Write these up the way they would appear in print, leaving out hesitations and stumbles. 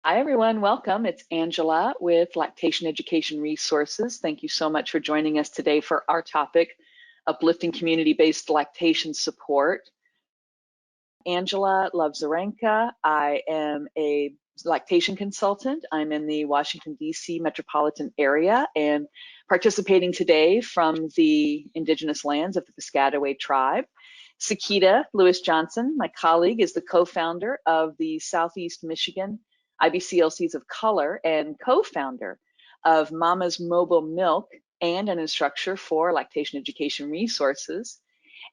Hi, everyone. Welcome. It's Angela with Lactation Education Resources. Thank you so much for joining us today for our topic, Uplifting Community-Based Lactation Support. Angela Love-Zaranka. I am a lactation consultant. I'm in the Washington, D.C. metropolitan area and participating today from the indigenous lands of the Piscataway tribe. Sekeita Lewis Johnson, my colleague, is the co-founder of the Southeast Michigan IBCLCs of Color and co-founder of Mama's Mobile Milk and an instructor for lactation education resources.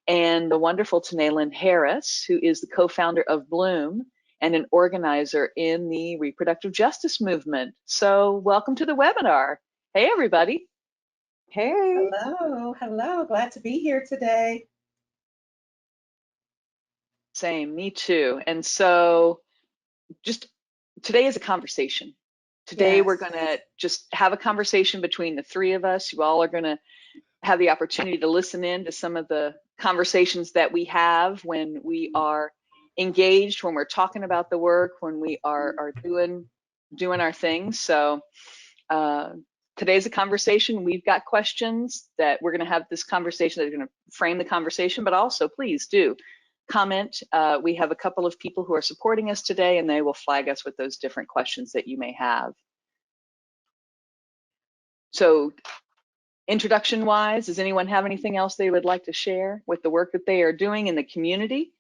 And the wonderful Tanay Lynn Harris, who is the co-founder of Bloom and an organizer in the reproductive justice movement. So welcome to the webinar. Hey, everybody. Hey. Hello. Glad to be here today. Same, me too. And so just today is a conversation. Today we're going to just have a conversation between the three of us. You all are going to have the opportunity to listen in to some of the conversations that we have when we are engaged, when we're talking about the work, when we are doing our things. So today's a conversation. We've got questions that we're going to have this conversation that are going to frame the conversation, but also please do comment. We have a couple of people who are supporting us today, and they will flag us with those different questions that you may have. So introduction wise, does anyone have anything else they would like to share with the work that they are doing in the community?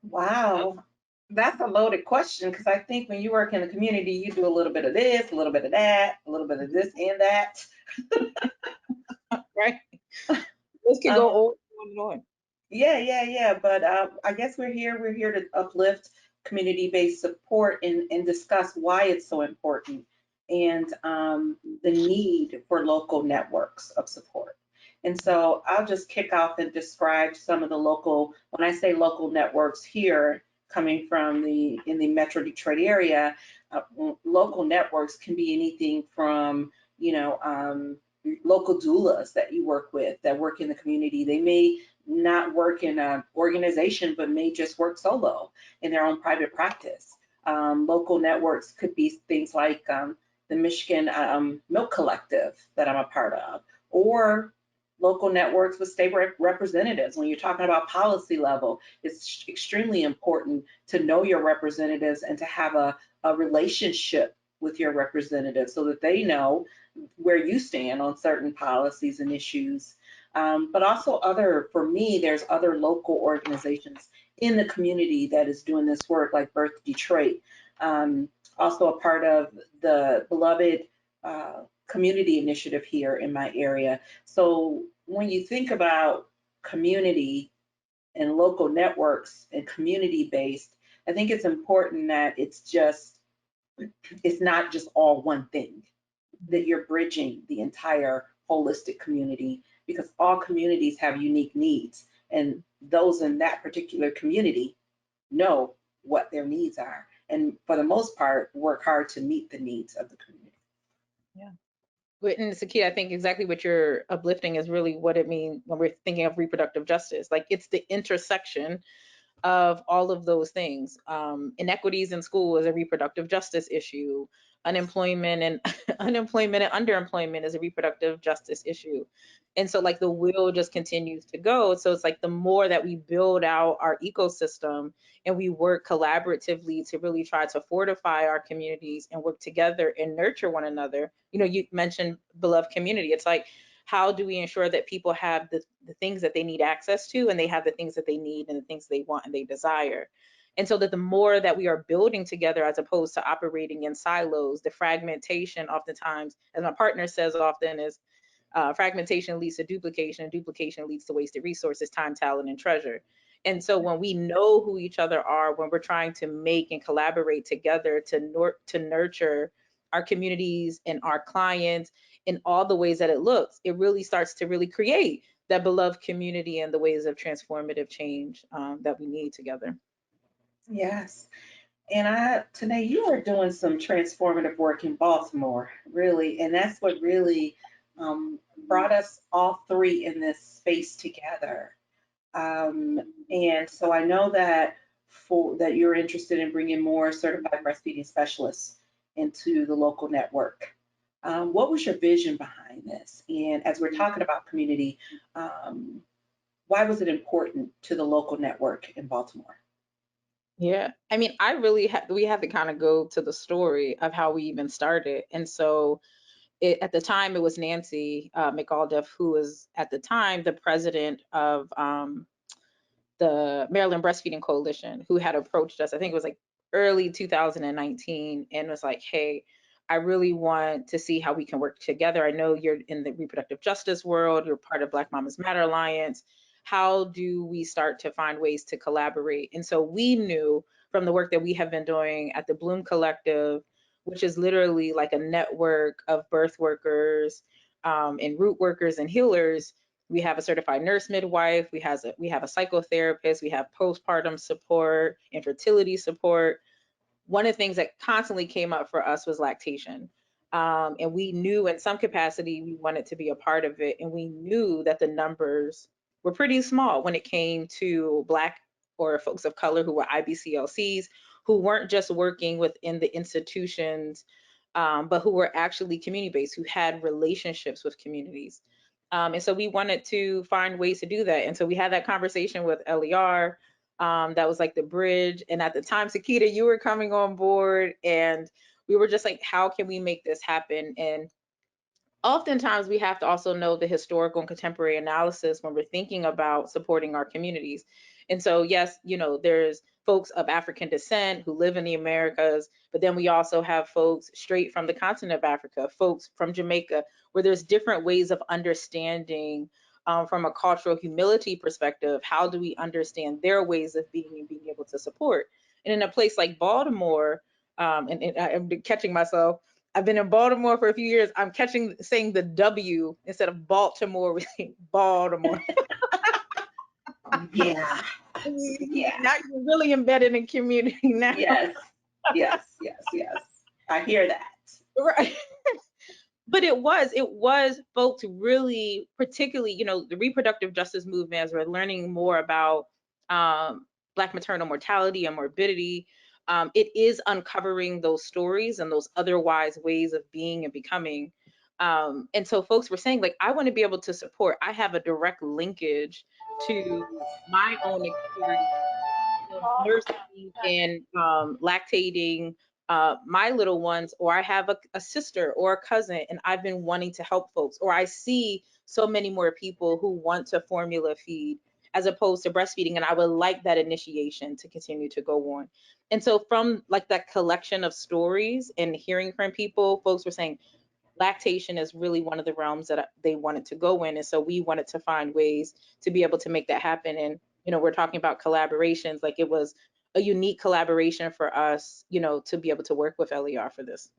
Wow, that's a loaded question because I think when you work in the community, you do a little bit of this, a little bit of that, a little bit of this and that. Right. This can go on and on. Yeah. But I guess we're here to uplift community-based support and discuss why it's so important and the need for local networks of support. And so I'll just kick off and describe some of the local, when I say local networks here, coming from in the Metro Detroit area, local networks can be anything from, local doulas that you work with that work in the community. They may not work in an organization, but may just work solo in their own private practice. Local networks could be things like the Michigan Milk Collective that I'm a part of, or local networks with state representatives. When you're talking about policy level, it's extremely important to know your representatives and to have a relationship with your representatives so that they know where you stand on certain policies and issues. But also for me, there's other local organizations in the community that is doing this work, like Birth Detroit. Also a part of the beloved community initiative here in my area. So when you think about community and local networks and community-based, I think it's important that it's not just all one thing, that you're bridging the entire holistic community, because all communities have unique needs, and those in that particular community know what their needs are, and for the most part work hard to meet the needs of the community. Yeah. And Sekeita, I think exactly what you're uplifting is really what it means when we're thinking of reproductive justice. Like, it's the intersection of all of those things. Inequities in school is a reproductive justice issue. Unemployment and underemployment is a reproductive justice issue. And so, like, the wheel just continues to go. So it's like the more that we build out our ecosystem and we work collaboratively to really try to fortify our communities and work together and nurture one another. You mentioned beloved community. It's like, how do we ensure that people have the things that they need access to, and they have the things that they need and the things they want and they desire? And so that the more that we are building together as opposed to operating in silos, the fragmentation oftentimes, as my partner says often, is fragmentation leads to duplication, and duplication leads to wasted resources, time, talent, and treasure. And so when we know who each other are, when we're trying to make and collaborate together to nurture our communities and our clients in all the ways that it looks, it really starts to really create that beloved community and the ways of transformative change that we need together. Yes. And today you are doing some transformative work in Baltimore, really, and that's what really brought us all three in this space together. And so I know that that you're interested in bringing more certified breastfeeding specialists into the local network. What was your vision behind this? And as we're talking about community, why was it important to the local network in Baltimore? Yeah, I mean, I really we have to kind of go to the story of how we even started. And so at the time, it was Nancy McAuliffe, who was at the time the president of the Maryland Breastfeeding Coalition, who had approached us. I think it was like early 2019, and was like, hey, I really want to see how we can work together. I know you're in the reproductive justice world, you're part of Black Mamas Matter Alliance. How do we start to find ways to collaborate? And so we knew from the work that we have been doing at the Bloom Collective, which is literally like a network of birth workers and root workers and healers. We have a certified nurse midwife, we have a psychotherapist, we have postpartum support, infertility support. One of the things that constantly came up for us was lactation. And we knew in some capacity we wanted to be a part of it. And we knew that the numbers were pretty small when it came to Black or folks of color who were IBCLCs, who weren't just working within the institutions, but who were actually community-based, who had relationships with communities. And so we wanted to find ways to do that. And so we had that conversation with LER. That was like the bridge. And at the time, Sekeita, you were coming on board, and we were just like, how can we make this happen? And oftentimes we have to also know the historical and contemporary analysis when we're thinking about supporting our communities. And so, yes, you know, there's folks of African descent who live in the Americas, but then we also have folks straight from the continent of Africa, folks from Jamaica, where there's different ways of understanding from a cultural humility perspective. How do we understand their ways of being and being able to support? And in a place like Baltimore, and I'm catching myself, I've been in Baltimore for a few years. I'm saying the W instead of Baltimore, we say Baltimore. Yeah. Yeah. Now you're really embedded in community now. Yes. Yes. Yes. Yes. I hear that. Right. But it was folks really, particularly, you know, the reproductive justice movement, as we're learning more about Black maternal mortality and morbidity, it is uncovering those stories and those otherwise ways of being and becoming. And so folks were saying, like, I want to be able to support. I have a direct linkage to my own experience of nursing and lactating my little ones, or I have a sister or a cousin, and I've been wanting to help folks, or I see so many more people who want to formula feed as opposed to breastfeeding, and I would like that initiation to continue to go on. And so from like that collection of stories and hearing from people, folks were saying lactation is really one of the realms that they wanted to go in. And so we wanted to find ways to be able to make that happen. And, you know, we're talking about collaborations, like it was a unique collaboration for us, you know, to be able to work with LER for this.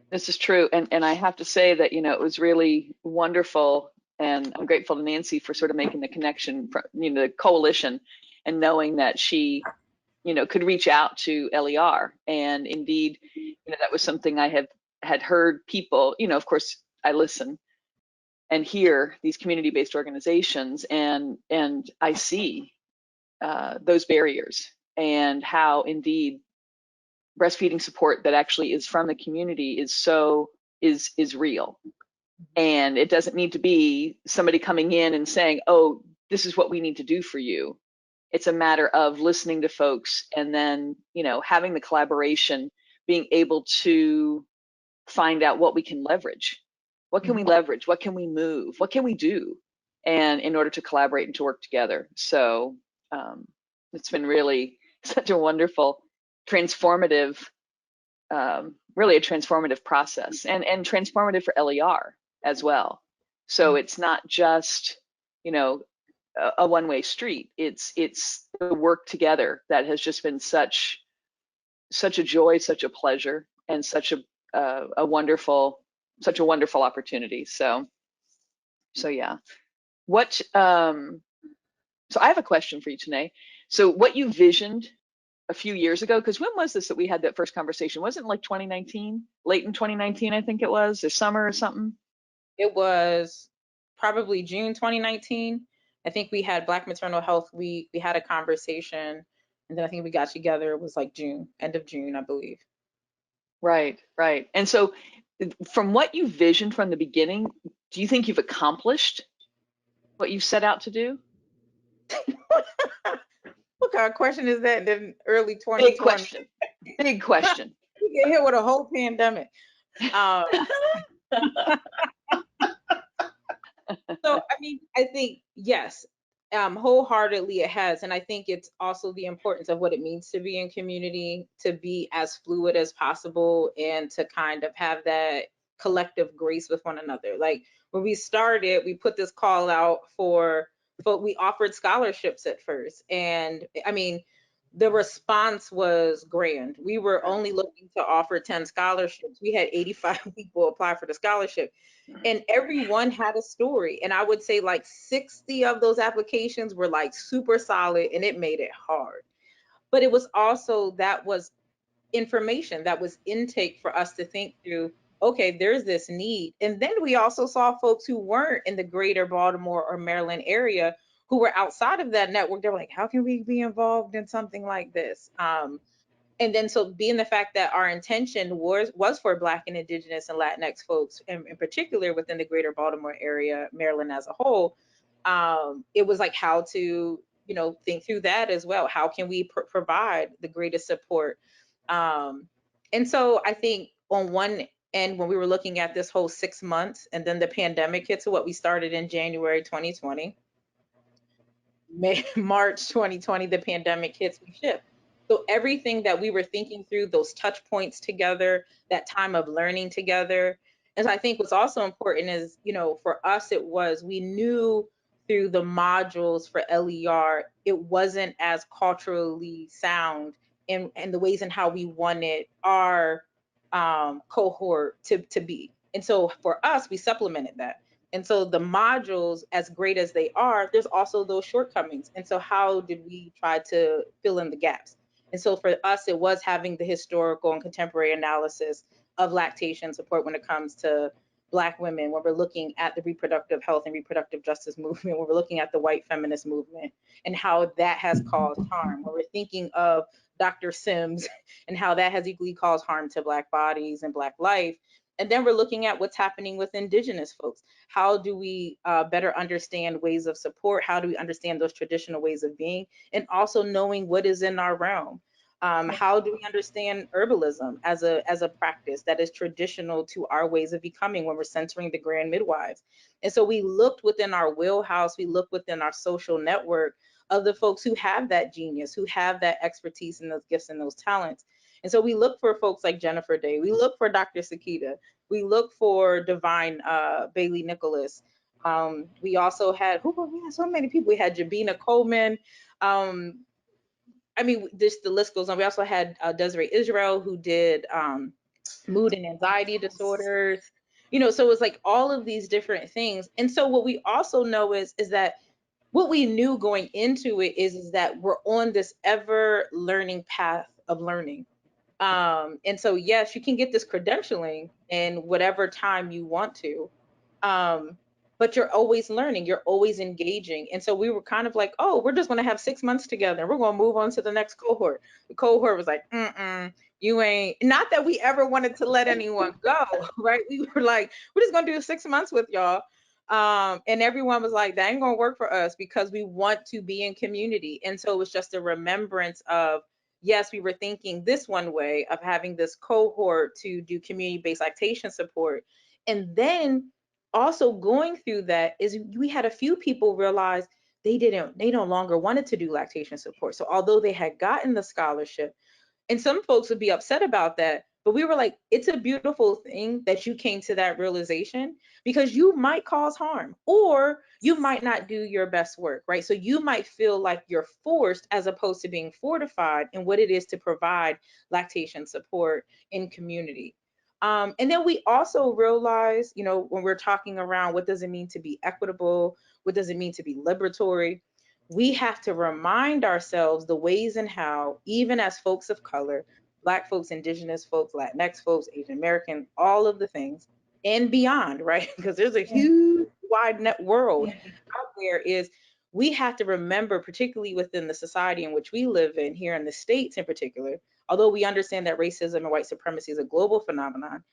This is true. And I have to say that, you know, it was really wonderful. And I'm grateful to Nancy for sort of making the connection from, you know, the coalition and knowing that she, you know, could reach out to LER. And indeed, you know, that was something I had heard people, you know, of course I listen and hear these community-based organizations, and I see those barriers and how indeed breastfeeding support that actually is from the community is real. And it doesn't need to be somebody coming in and saying, oh, this is what we need to do for you. It's a matter of listening to folks and then, you know, having the collaboration, being able to find out what we can leverage. What can we leverage? What can we move? What can we do? And in order to collaborate and to work together. So it's been really such a wonderful, transformative, really a transformative process, and transformative for LER as well. So it's not just, you know, a one-way street. It's the work together that has just been such a joy, such a pleasure, and such a wonderful opportunity. So yeah. What so I have a question for you, Tanay. So what you visioned a few years ago, because when was this that we had that first conversation? Wasn't it like 2019? Late in 2019, I think it was, or summer or something? It was probably June 2019. I think we had Black Maternal Health Week. We had a conversation, and then I think we got together. It was like June, end of June, I believe. Right, right. And so from what you visioned from the beginning, do you think you've accomplished what you set out to do? What kind of question is that in early Big 2020? question. Big question. We get hit with a whole pandemic. Um, So, I mean, I think, yes, wholeheartedly it has. And I think it's also the importance of what it means to be in community, to be as fluid as possible, and to kind of have that collective grace with one another. Like when we started, we put this call out but we offered scholarships at first. And I mean, the response was grand. We were only looking to offer 10 scholarships. We had 85 people apply for the scholarship, and everyone had a story. And I would say like 60 of those applications were like super solid, and it made it hard. But it was also, that was information, that was intake for us to think through, okay, there's this need. And then we also saw folks who weren't in the greater Baltimore or Maryland area, who were outside of that network. They're like, how can we be involved in something like this? And then, so being the fact that our intention was for Black and Indigenous and Latinx folks, in particular within the greater Baltimore area, Maryland as a whole, it was like how to, think through that as well. How can we provide the greatest support? And so I think on one end, when we were looking at this whole 6 months, and then the pandemic hit, so what we started in January 2020, March 2020, the pandemic hits, we shift. So everything that we were thinking through, those touch points together, that time of learning together. And so I think what's also important is, for us, we knew through the modules for LER, it wasn't as culturally sound in the ways in how we wanted our cohort to be. And so for us, we supplemented that. And so the modules, as great as they are, there's also those shortcomings. And so how did we try to fill in the gaps? And so for us, it was having the historical and contemporary analysis of lactation support when it comes to Black women, when we're looking at the reproductive health and reproductive justice movement, when we're looking at the white feminist movement and how that has caused harm, when we're thinking of Dr. Sims and how that has equally caused harm to Black bodies and Black life. And then we're looking at what's happening with Indigenous folks. How do we better understand ways of support? How do we understand those traditional ways of being? And also knowing what is in our realm. How do we understand herbalism as a practice that is traditional to our ways of becoming when we're centering the grand midwives? And so we looked within our wheelhouse, we looked within our social network of the folks who have that genius, who have that expertise and those gifts and those talents. And so we look for folks like Jennifer Day, we look for Dr. Sekeita, we look for Divine Bailey Nicholas. We also had, we had so many people. We had Jabina Coleman. I mean, just the list goes on. We also had Desiree Israel, who did mood and anxiety disorders. So it was like all of these different things. And so what we also know is that what we knew going into it is that we're on this ever learning path of learning. And so, yes, you can get this credentialing in whatever time you want to, but you're always learning, you're always engaging. And so we were kind of like, oh, we're just going to have 6 months together. We're going to move on to the next cohort. The cohort was like, you ain't, not that we ever wanted to let anyone go, right? We were like, we're just going to do 6 months with y'all. And everyone was like, that ain't going to work for us because we want to be in community. And so it was just a remembrance of, yes, we were thinking this one way of having this cohort to do community-based lactation support. And then also going through that is we had a few people realize they no longer wanted to do lactation support. So although they had gotten the scholarship, and some folks would be upset about that, but we were like, it's a beautiful thing that you came to that realization because you might cause harm or you might not do your best work, right? So you might feel like you're forced as opposed to being fortified in what it is to provide lactation support in community. And then we also realize, when we're talking around what does it mean to be equitable, what does it mean to be liberatory, we have to remind ourselves the ways and how, even as folks of color, Black folks, Indigenous folks, Latinx folks, Asian American, all of the things and beyond, right? Because there's a huge wide net world Yeah. out there is we have to remember, particularly within the society in which we live in here in the States in particular, although we understand that racism and white supremacy is a global phenomenon,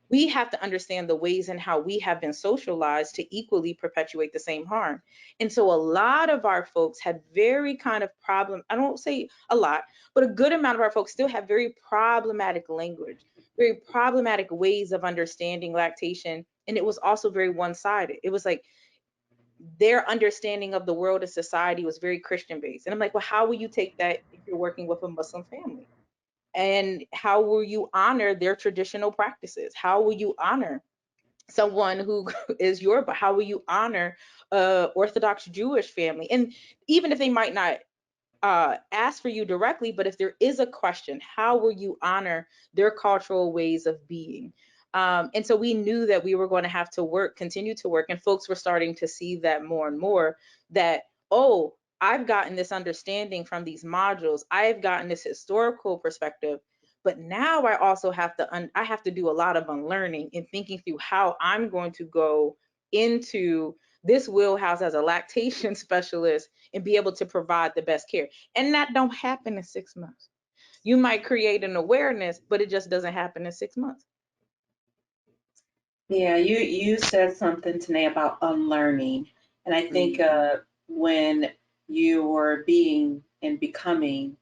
we have to understand the ways in how we have been socialized to equally perpetuate the same harm. And so a lot of our folks had very kind of I don't say a lot, but a good amount of our folks still have very problematic language, very problematic ways of understanding lactation. And it was also very one-sided. It was like their understanding of the world and society was very Christian based. And I'm like, well, how will you take that if you're working with a Muslim family? And how will you honor their traditional practices? How will you honor someone who is Yoruba? How will you honor a Orthodox Jewish family? And even if they might not ask for you directly, but if there is a question, how will you honor their cultural ways of being? And so we knew that we were going to have to work, continue to work, and folks were starting to see that more and more that, oh, I've gotten this understanding from these modules. I've gotten this historical perspective, but now I also have to, I have to do a lot of unlearning and thinking through how I'm going to go into this wheelhouse as a lactation specialist and be able to provide the best care. And that don't happen in 6 months. You might create an awareness, but it just doesn't happen in 6 months. Yeah, you said something today about unlearning, and I think when you were being and becoming,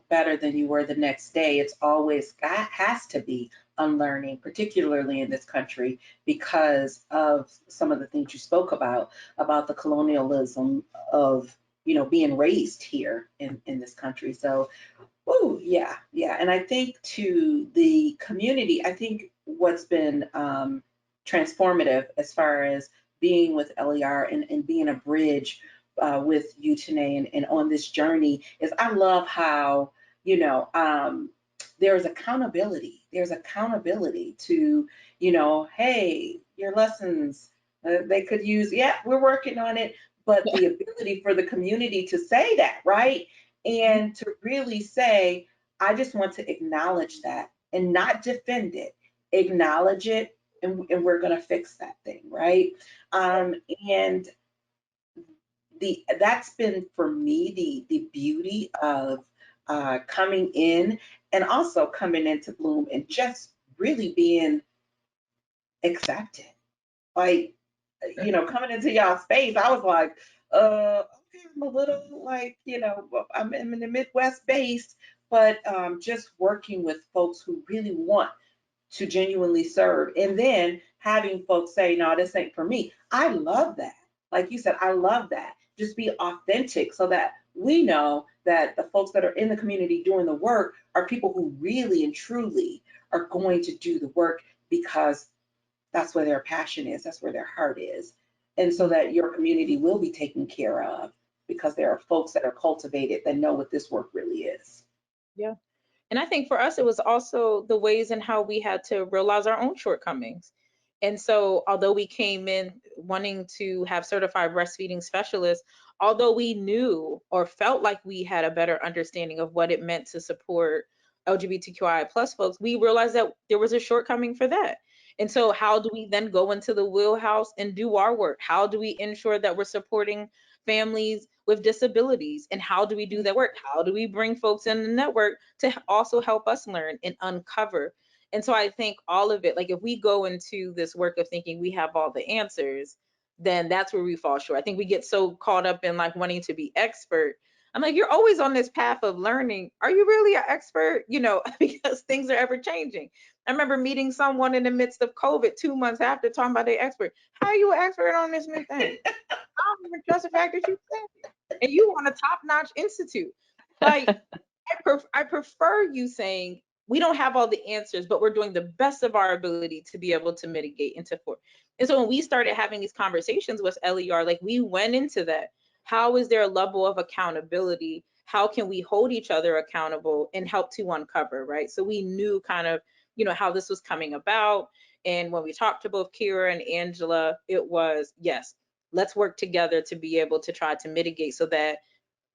better than you were the next day, it's always has to be unlearning, particularly in this country because of some of the things you spoke about the colonialism of being raised here in this country. So oh, yeah, yeah. And I think to the community, I think what's been transformative as far as being with LER and being a bridge with you, Tanay, and on this journey is I love how, there's accountability. There's accountability to, hey, your lessons, they could use, yeah, we're working on it, but the ability for the community to say that, right? And to really say, I just want to acknowledge that and not defend it, acknowledge it, and we're going to fix that thing, right? And that's been for me the beauty of coming in and also coming into Bloom and just really being accepted. Like, coming into y'all space, I was like, okay, I'm a little like, I'm in the Midwest based, but just working with folks who really want to genuinely serve. And then having folks say, no, this ain't for me. I love that. Like you said, I love that. Just be authentic so that we know that the folks that are in the community doing the work are people who really and truly are going to do the work because that's where their passion is, that's where their heart is. And so that your community will be taken care of because there are folks that are cultivated that know what this work really is. Yeah. And I think for us, it was also the ways in how we had to realize our own shortcomings. And so, although we came in wanting to have certified breastfeeding specialists, although we knew or felt like we had a better understanding of what it meant to support LGBTQI plus folks, we realized that there was a shortcoming for that. And so, how do we then go into the wheelhouse and do our work? How do we ensure that we're supporting families with disabilities? And how do we do that work? How do we bring folks in the network to also help us learn and uncover? And so I think all of it, like if we go into this work of thinking we have all the answers, then that's where we fall short. I think we get so caught up in like wanting to be expert. I'm like, you're always on this path of learning. Are you really an expert? Because things are ever changing. I remember meeting someone in the midst of COVID 2 months after talking about their expert. How are you an expert on this new thing? I don't even trust the fact that you said it. And you want a top-notch institute. Like, I prefer you saying we don't have all the answers, but we're doing the best of our ability to be able to mitigate and to support. And so when we started having these conversations with LER, like we went into that. How is there a level of accountability? How can we hold each other accountable and help to uncover, right? So we knew kind of, how this was coming about. And when we talked to both Kira and Angela, it was, yes, let's work together to be able to try to mitigate so that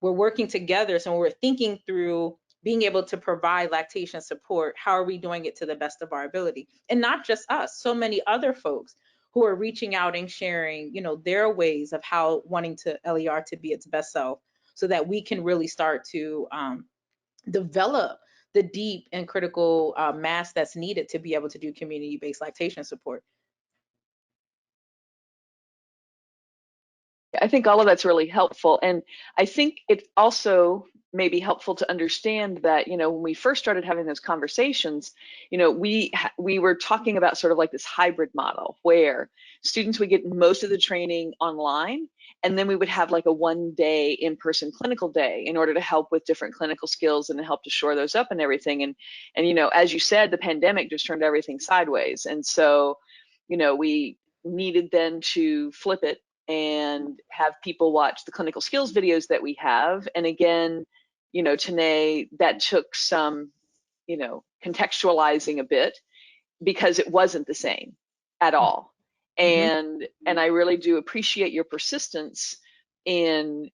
we're working together. So when we're thinking through being able to provide lactation support, how are we doing it to the best of our ability? And not just us, so many other folks who are reaching out and sharing, their ways of how wanting to LER to be its best self, so that we can really start to develop the deep and critical mass that's needed to be able to do community-based lactation support. I think all of that's really helpful. And I think it also may be helpful to understand that, when we first started having those conversations, we were talking about sort of like this hybrid model where students would get most of the training online, and then we would have like a 1-day in-person clinical day in order to help with different clinical skills and to help to shore those up and everything. And as you said, the pandemic just turned everything sideways. And so, we needed then to flip it and have people watch the clinical skills videos that we have. And again, Tanay, that took some, contextualizing a bit, because it wasn't the same at all. Mm-hmm. And I really do appreciate your persistence in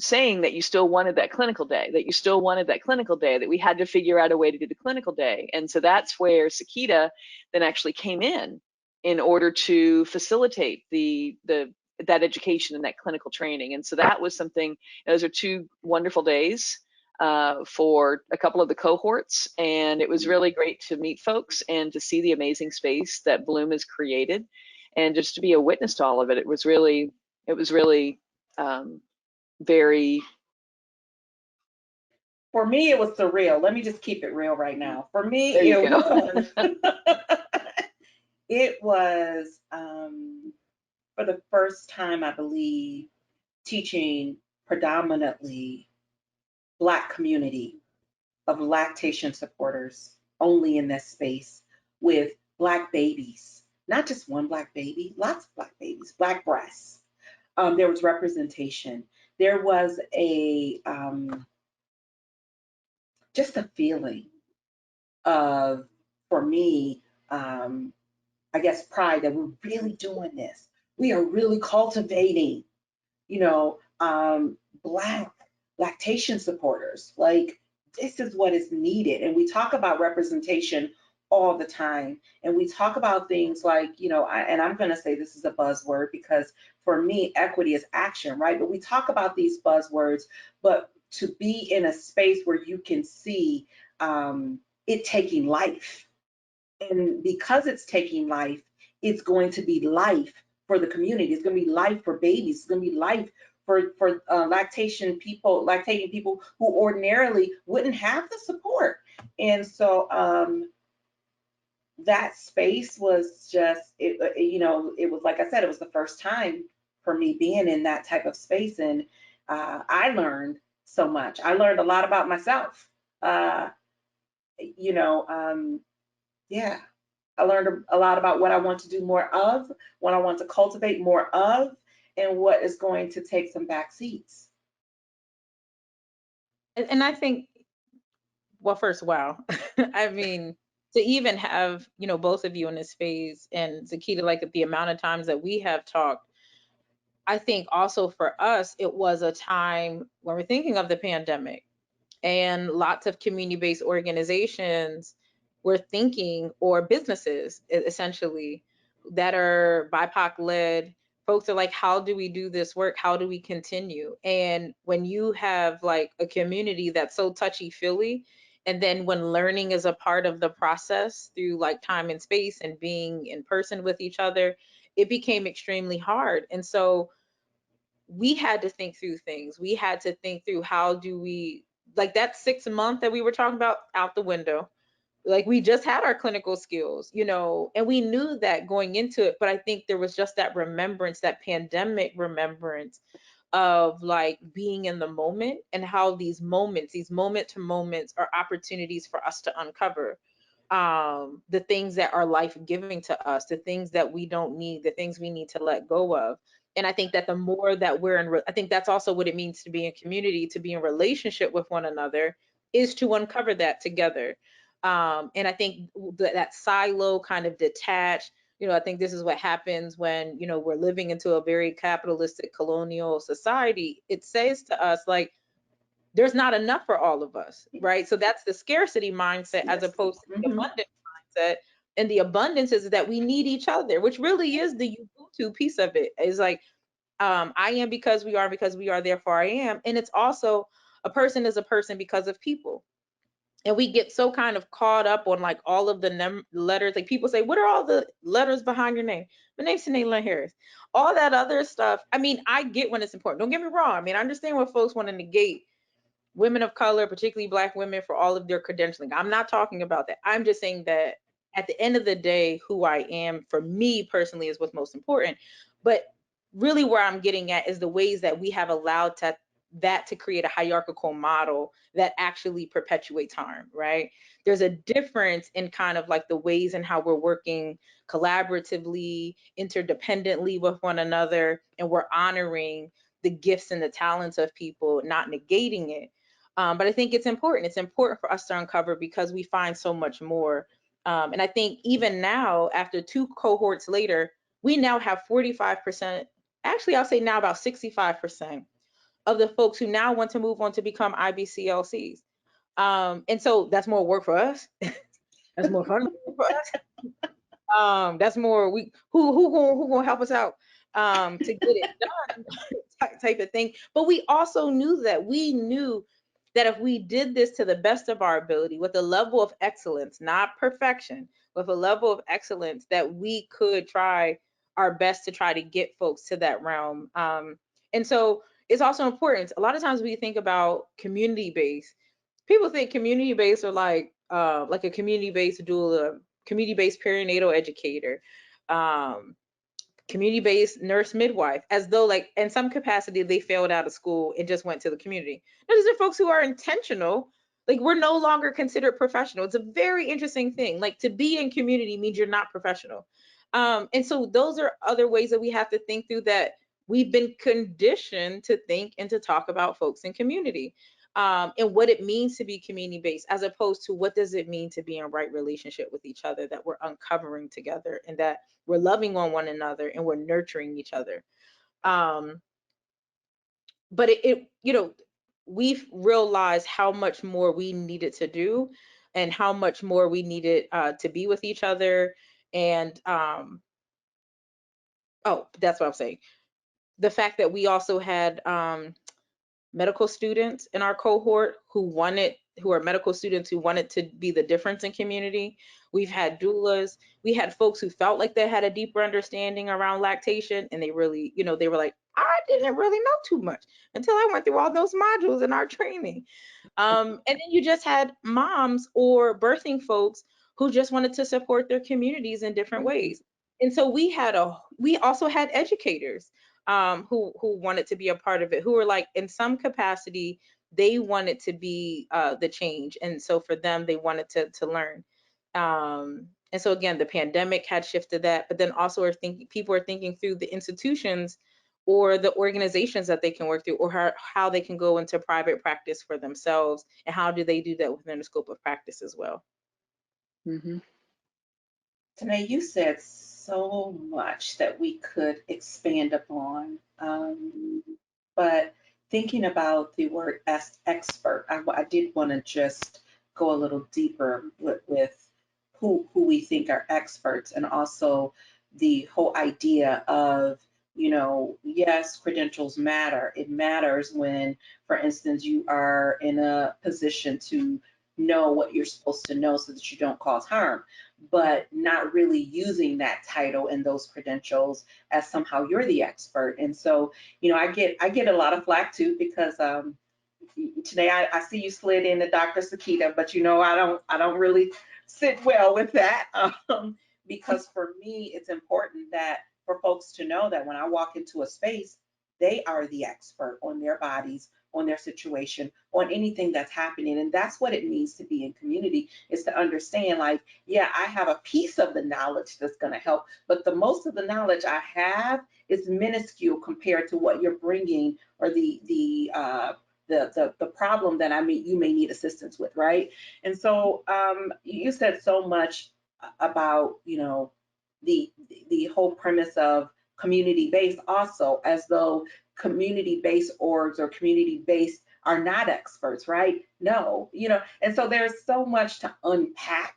saying that you still wanted that clinical day, that we had to figure out a way to do the clinical day. And so that's where Sekeita then actually came in order to facilitate that education and that clinical training. And so that was something, those are 2 wonderful days for a couple of the cohorts. And it was really great to meet folks and to see the amazing space that Bloom has created, and just to be a witness to all of it. It was really very. For me, it was surreal. Let me just keep it real right now. For me, There you it go. was, it was for the first time, I believe, teaching predominantly Black community of lactation supporters only in this space, with Black babies, not just one Black baby, lots of Black babies, Black breasts. There was representation. There was just a feeling of, for me, I guess, pride that we're really doing this. We are really cultivating, Black lactation supporters. Like, this is what is needed. And we talk about representation all the time. And we talk about things like, and I'm going to say this is a buzzword because for me, equity is action, right? But we talk about these buzzwords, but to be in a space where you can see it taking life. And because it's taking life, it's going to be life for the community. It's going to be life for babies. It's going to be life for lactating people who ordinarily wouldn't have the support. And so that space was just, it was, like I said, it was the first time for me being in that type of space. And I learned so much. I learned a lot about myself. Yeah, I learned a lot about what I want to do more of, what I want to cultivate more of, and what is going to take some back seats. And I think, well, first, wow. I mean, to even have, both of you in this phase, and Sekeita, like the amount of times that we have talked, I think also for us, it was a time when we're thinking of the pandemic, and lots of community-based organizations were thinking, or businesses essentially, that are BIPOC led. Folks are like, how do we do this work? How do we continue? And when you have like a community that's so touchy-feely, and then when learning is a part of the process through like time and space and being in person with each other, it became extremely hard. And so we had to think through things. We had to think through, how do we, like that 6 month that we were talking about, out the window. Like, we just had our clinical skills, and we knew that going into it, but I think there was just that remembrance, that pandemic remembrance of like being in the moment, and how these moments, these moment to moments, are opportunities for us to uncover the things that are life giving to us, the things that we don't need, the things we need to let go of. And I think that the more that we're in, I think that's also what it means to be in community, to be in relationship with one another, is to uncover that together. And I think that silo kind of detached, I think this is what happens when, we're living into a very capitalistic colonial society. It says to us, like, there's not enough for all of us, right? So that's the scarcity mindset, as Yes. opposed to the Mm-hmm. abundant mindset, And the abundance is that we need each other, which really is the Ubuntu piece of it. Is like, I am because we are, therefore I am. And it's also a person is a person because of people. And we get so kind of caught up on like all of the letters. Like people say, what are all the letters behind your name? My name's Tanay Lynn Harris. All that other stuff. I mean, I get when it's important. Don't get me wrong. I mean, I understand what folks want to negate women of color, particularly Black women, for all of their credentialing. I'm not talking about that. I'm just saying that at the end of the day, who I am for me personally is what's most important. But really where I'm getting at is the ways that we have allowed that to create a hierarchical model that actually perpetuates harm, right? There's a difference in kind of like the ways and how we're working collaboratively, interdependently with one another, and we're honoring the gifts and the talents of people, not negating it. But I think it's important. It's important for us to uncover because we find so much more. And I think even now, after 2 cohorts later, we now have 45%, actually, I'll say now about 65% of the folks who now want to move on to become IBCLCs. And so that's more work for us. That's more fun for us. That's more who gonna help us out to get it done type of thing. But we also knew that if we did this to the best of our ability with a level of excellence, not perfection, with a level of excellence, that we could try our best to try to get folks to that realm. And so it's also important. A lot of times we think about community-based. People think community-based are like a community-based doula, community-based perinatal educator, um, community-based nurse midwife, as though like in some capacity they failed out of school and just went to the community. No, these are folks who are intentional. Like we're no longer considered professional. It's a very interesting thing. Like to be in community means you're not professional. And so those are other ways that we have to think through, that we've been conditioned to think and to talk about folks in community, and what it means to be community based, as opposed to what does it mean to be in right relationship with each other, that we're uncovering together and that we're loving on one another and we're nurturing each other. But we've realized how much more we needed to do and how much more we needed to be with each other. And oh, that's what I'm saying. The fact that we also had medical students in our cohort who are medical students who wanted to be the difference in community. We've had doulas. We had folks who felt like they had a deeper understanding around lactation, and they really, they were like, I didn't really know too much until I went through all those modules in our training. And then you just had moms or birthing folks who just wanted to support their communities in different ways. And so we also had educators who wanted to be a part of it, who were like in some capacity they wanted to be the change, and so for them they wanted to learn. And so again, the pandemic had shifted that, but then also people are thinking through the institutions or the organizations that they can work through, or how they can go into private practice for themselves, and how do they do that within the scope of practice as well. Mm-hmm. Tanay, you said so much that we could expand upon, but thinking about the word as expert, I did want to just go a little deeper with who we think are experts, and also the whole idea of, yes, credentials matter. It matters when, for instance, you are in a position to know what you're supposed to know so that you don't cause harm, but not really using that title and those credentials as somehow you're the expert. And so, I get a lot of flack too, because today I see you slid into Dr. Sekeita, but I don't really sit well with that, because for me it's important that for folks to know that when I walk into a space, they are the expert on their bodies, on their situation, on anything that's happening. And that's what it means to be in community, is to understand, like, yeah, I have a piece of the knowledge that's going to help, but the most of the knowledge I have is minuscule compared to what you're bringing, or the problem that you may need assistance with, right? And so you said so much about, the whole premise of community-based, also as though community-based orgs or community-based are not experts, right? No, and so there's so much to unpack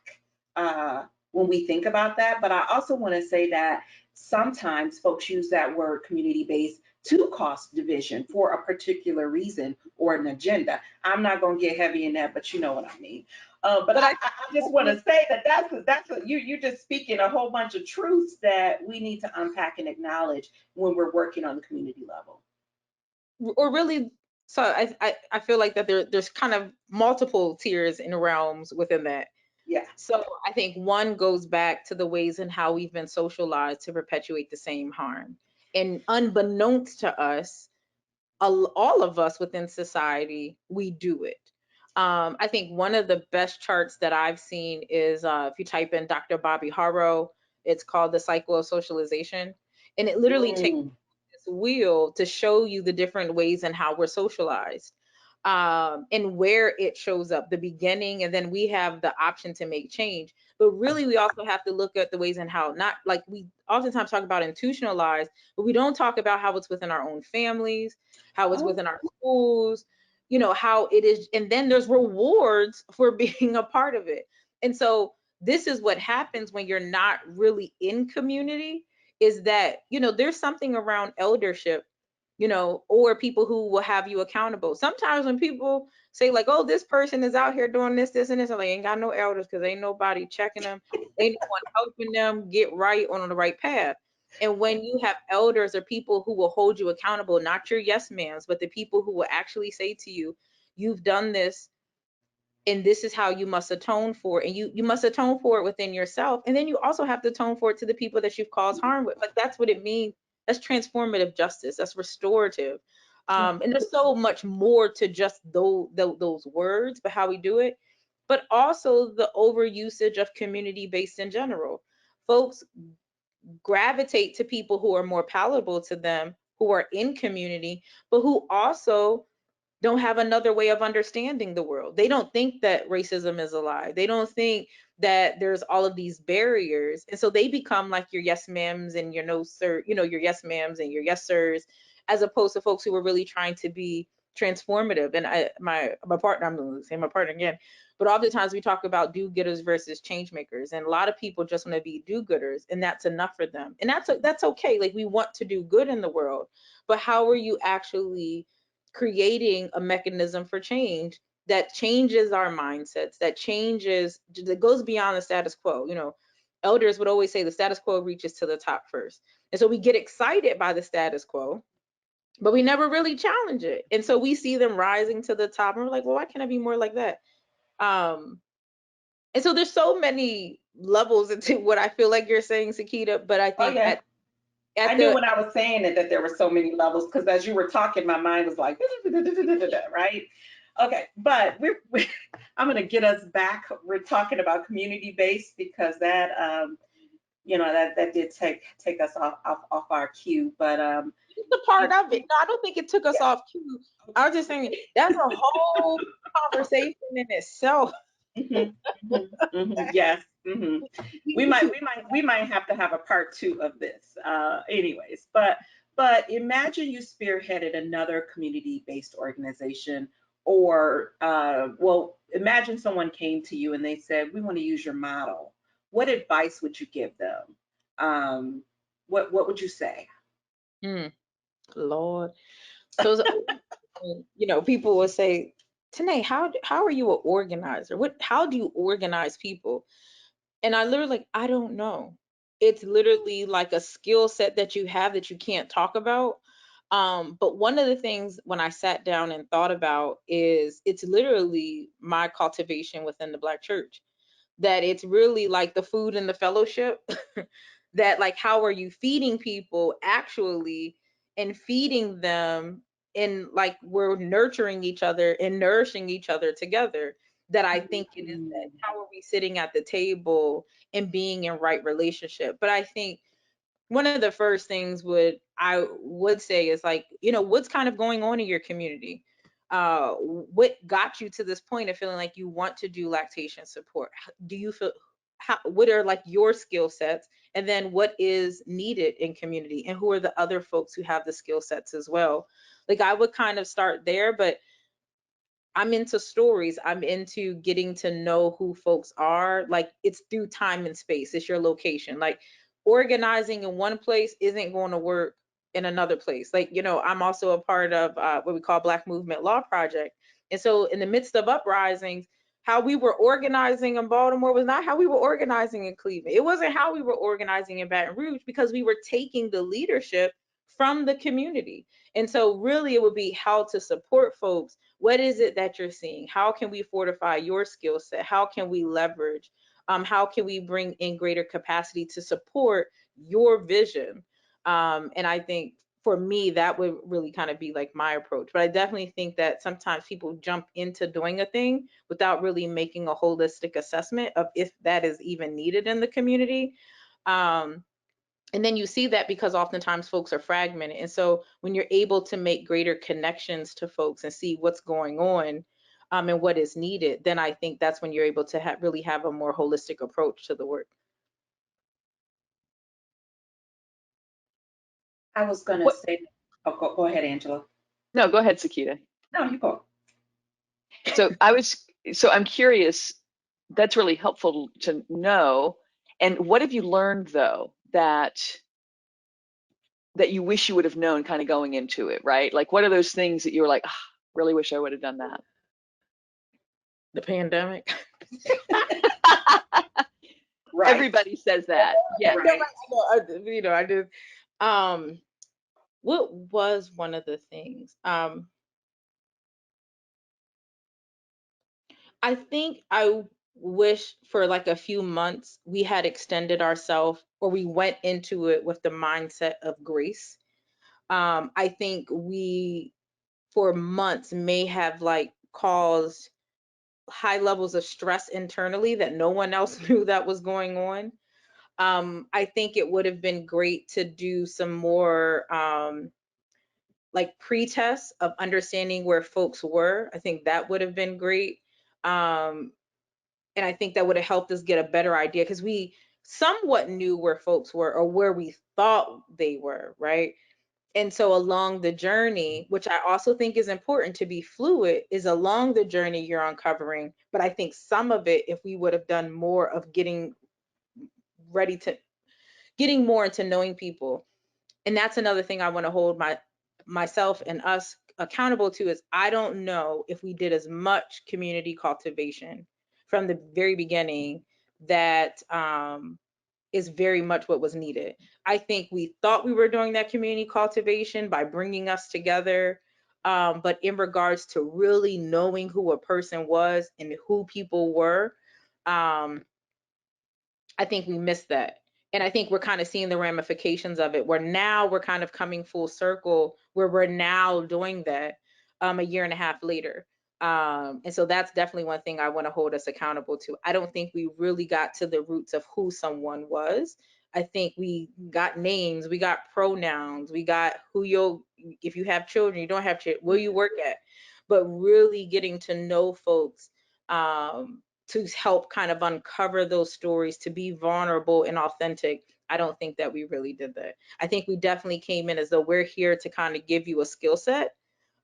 when we think about that. But I also want to say that sometimes folks use that word community-based to cause division for a particular reason or an agenda. I'm not going to get heavy in that, but you know what I mean. But I just want to say that you're just speaking a whole bunch of truths that we need to unpack and acknowledge when we're working on the community level. Or really, so I feel like that there's kind of multiple tiers and realms within that. Yeah. So I think one goes back to the ways in how we've been socialized to perpetuate the same harm. And unbeknownst to us, all of us within society, we do it. I think one of the best charts that I've seen is if you type in Dr. Bobby Harrow, it's called The Cycle of Socialization. And it literally takes this wheel to show you the different ways and how we're socialized, and where it shows up, the beginning, and then we have the option to make change. But really, we also have to look at the ways and how, not like we oftentimes talk about institutionalized, but we don't talk about how it's within our own families, how it's within our schools, how it is. And then there's rewards for being a part of it. And so this is what happens when you're not really in community, is that, there's something around eldership, or people who will have you accountable. Sometimes when people say like, oh, this person is out here doing this, this, and this, and they ain't got no elders because ain't nobody checking them, ain't no one helping them get right on the right path. And when you have elders or people who will hold you accountable, not your yes ma'ams, but the people who will actually say to you, you've done this, and this is how you must atone for it. And you must atone for it within yourself. And then you also have to atone for it to the people that you've caused harm with. Like, that's what it means. That's transformative justice. That's restorative. And there's so much more to just those words, but how we do it. But also the overusage of community based in general. Folks gravitate to people who are more palatable to them, who are in community, but who also don't have another way of understanding the world. They don't think that racism is a lie. They don't think that there's all of these barriers. And so they become like your yes ma'ams and your no sir, your yes ma'ams and your yes sirs, as opposed to folks who are really trying to be transformative. And my partner, I'm going to say my partner again, but oftentimes we talk about do-gooders versus change makers. And a lot of people just want to be do-gooders, and that's enough for them. And that's okay. Like, we want to do good in the world, but how are you actually creating a mechanism for change that changes our mindsets, that goes beyond the status quo? Elders would always say the status quo reaches to the top first. And so we get excited by the status quo, but we never really challenge it. And so we see them rising to the top and we're like, well, why can't I be more like that? And so there's so many levels into what I feel like you're saying, Sekeita, but I think I knew when I was saying it that there were so many levels, because as you were talking, my mind was like, right? Okay, but I'm going to get us back. We're talking about community-based, because that, that did take us off our cue. But it's a part of it. No, I don't think it took us off cue. I was just saying that's a whole conversation in itself. Yes. We might have to have a part 2 of this. Anyways, but imagine you spearheaded another community-based organization, or well, imagine someone came to you and they said, we want to use your model. What advice would you give them? What would you say? Lord. So, people will say, Tanay, how are you an organizer? How do you organize people? And I literally, like, I don't know. It's literally like a skill set that you have that you can't talk about. But one of the things when I sat down and thought about is it's literally my cultivation within the Black church. That it's really like the food and the fellowship. That, like, how are you feeding people actually, and feeding them, and like we're nurturing each other and nourishing each other together. That I think it is that, how are we sitting at the table and being in right relationship. But I think one of the first things I would say is, like, what's kind of going on in your community? What got you to this point of feeling like you want to do lactation support? Do you feel, what are like your skill sets, and then what is needed in community, and who are the other folks who have the skill sets as well? Like, I would kind of start there, but I'm into stories. I'm into getting to know who folks are. Like, it's through time and space. It's your location. Like, organizing in one place isn't going to work in another place. Like, I'm also a part of what we call Black Movement Law Project. And so in the midst of uprisings, how we were organizing in Baltimore was not how we were organizing in Cleveland. It wasn't how we were organizing in Baton Rouge, because we were taking the leadership from the community. And so really it would be how to support folks. What is it that you're seeing? How can we fortify your skill set? How can we leverage? How can we bring in greater capacity to support your vision? And I think for me, that would really kind of be like my approach. But I definitely think that sometimes people jump into doing a thing without really making a holistic assessment of if that is even needed in the community. And then you see that because oftentimes folks are fragmented. And so when you're able to make greater connections to folks and see what's going on, and what is needed, then I think that's when you're able to really have a more holistic approach to the work. I was gonna What? say, oh, go ahead, Angela. No, go ahead, Sekeita. No, you go. So I'm curious, that's really helpful to know. And what have you learned though that you wish you would have known kind of going into it, right? Like what are those things that you were like, ah, really wish I would have done that? The pandemic. Right, Everybody says that. Yes. right. I just, what was one of the things? I think I wish for like a few months we had extended ourselves, or we went into it with the mindset of grace. I think we, for months, may have like caused high levels of stress internally that no one else knew that was going on. I think it would have been great to do some more like pre-tests of understanding where folks were. I think that would have been great. Um, and I think that would have helped us get a better idea, because we somewhat knew where folks were, or where we thought they were, right? And so along the journey, which I also think is important to be fluid, is along the journey you're uncovering. But I think some of it, if we would have done more of ready to getting more into knowing people. And that's another thing I want to hold myself and us accountable to, is I don't know if we did as much community cultivation from the very beginning that is very much what was needed. I think we thought we were doing that community cultivation by bringing us together. But in regards to really knowing who a person was and who people were, um, I think we missed that. And I think we're kind of seeing the ramifications of it, where now we're kind of coming full circle, where we're now doing that a year and a half later. And so that's definitely one thing I want to hold us accountable to. I don't think we really got to the roots of who someone was. I think we got names, we got pronouns, we got if you have children, you don't have children, where you work at. But really getting to know folks, to help kind of uncover those stories, to be vulnerable and authentic. I don't think that we really did that. I think we definitely came in as though we're here to kind of give you a skill set,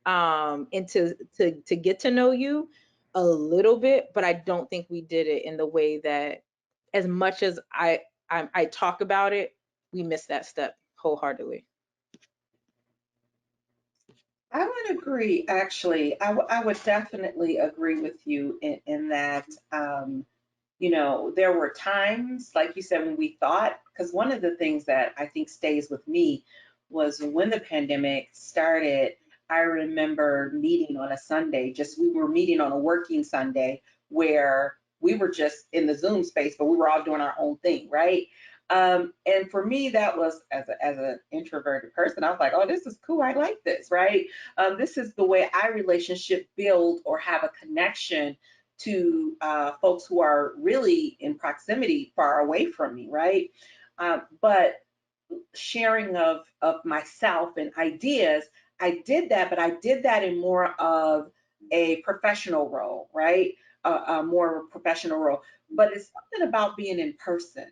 and to get to know you a little bit, but I don't think we did it in the way that, as much as I talk about it, we missed that step wholeheartedly. I would agree, actually. I would definitely agree with you in that, there were times, like you said, when we thought, because one of the things that I think stays with me was when the pandemic started. I remember meeting on a Sunday, we were meeting on a working Sunday where we were just in the Zoom space, but we were all doing our own thing, right? And for me, that was, as an introverted person, I was like, oh, this is cool. I like this, right? This is the way I relationship build or have a connection to folks who are really in proximity, far away from me, right? But sharing of myself and ideas, I did that, but I did that in more of a professional role, right? A more professional role. But it's something about being in person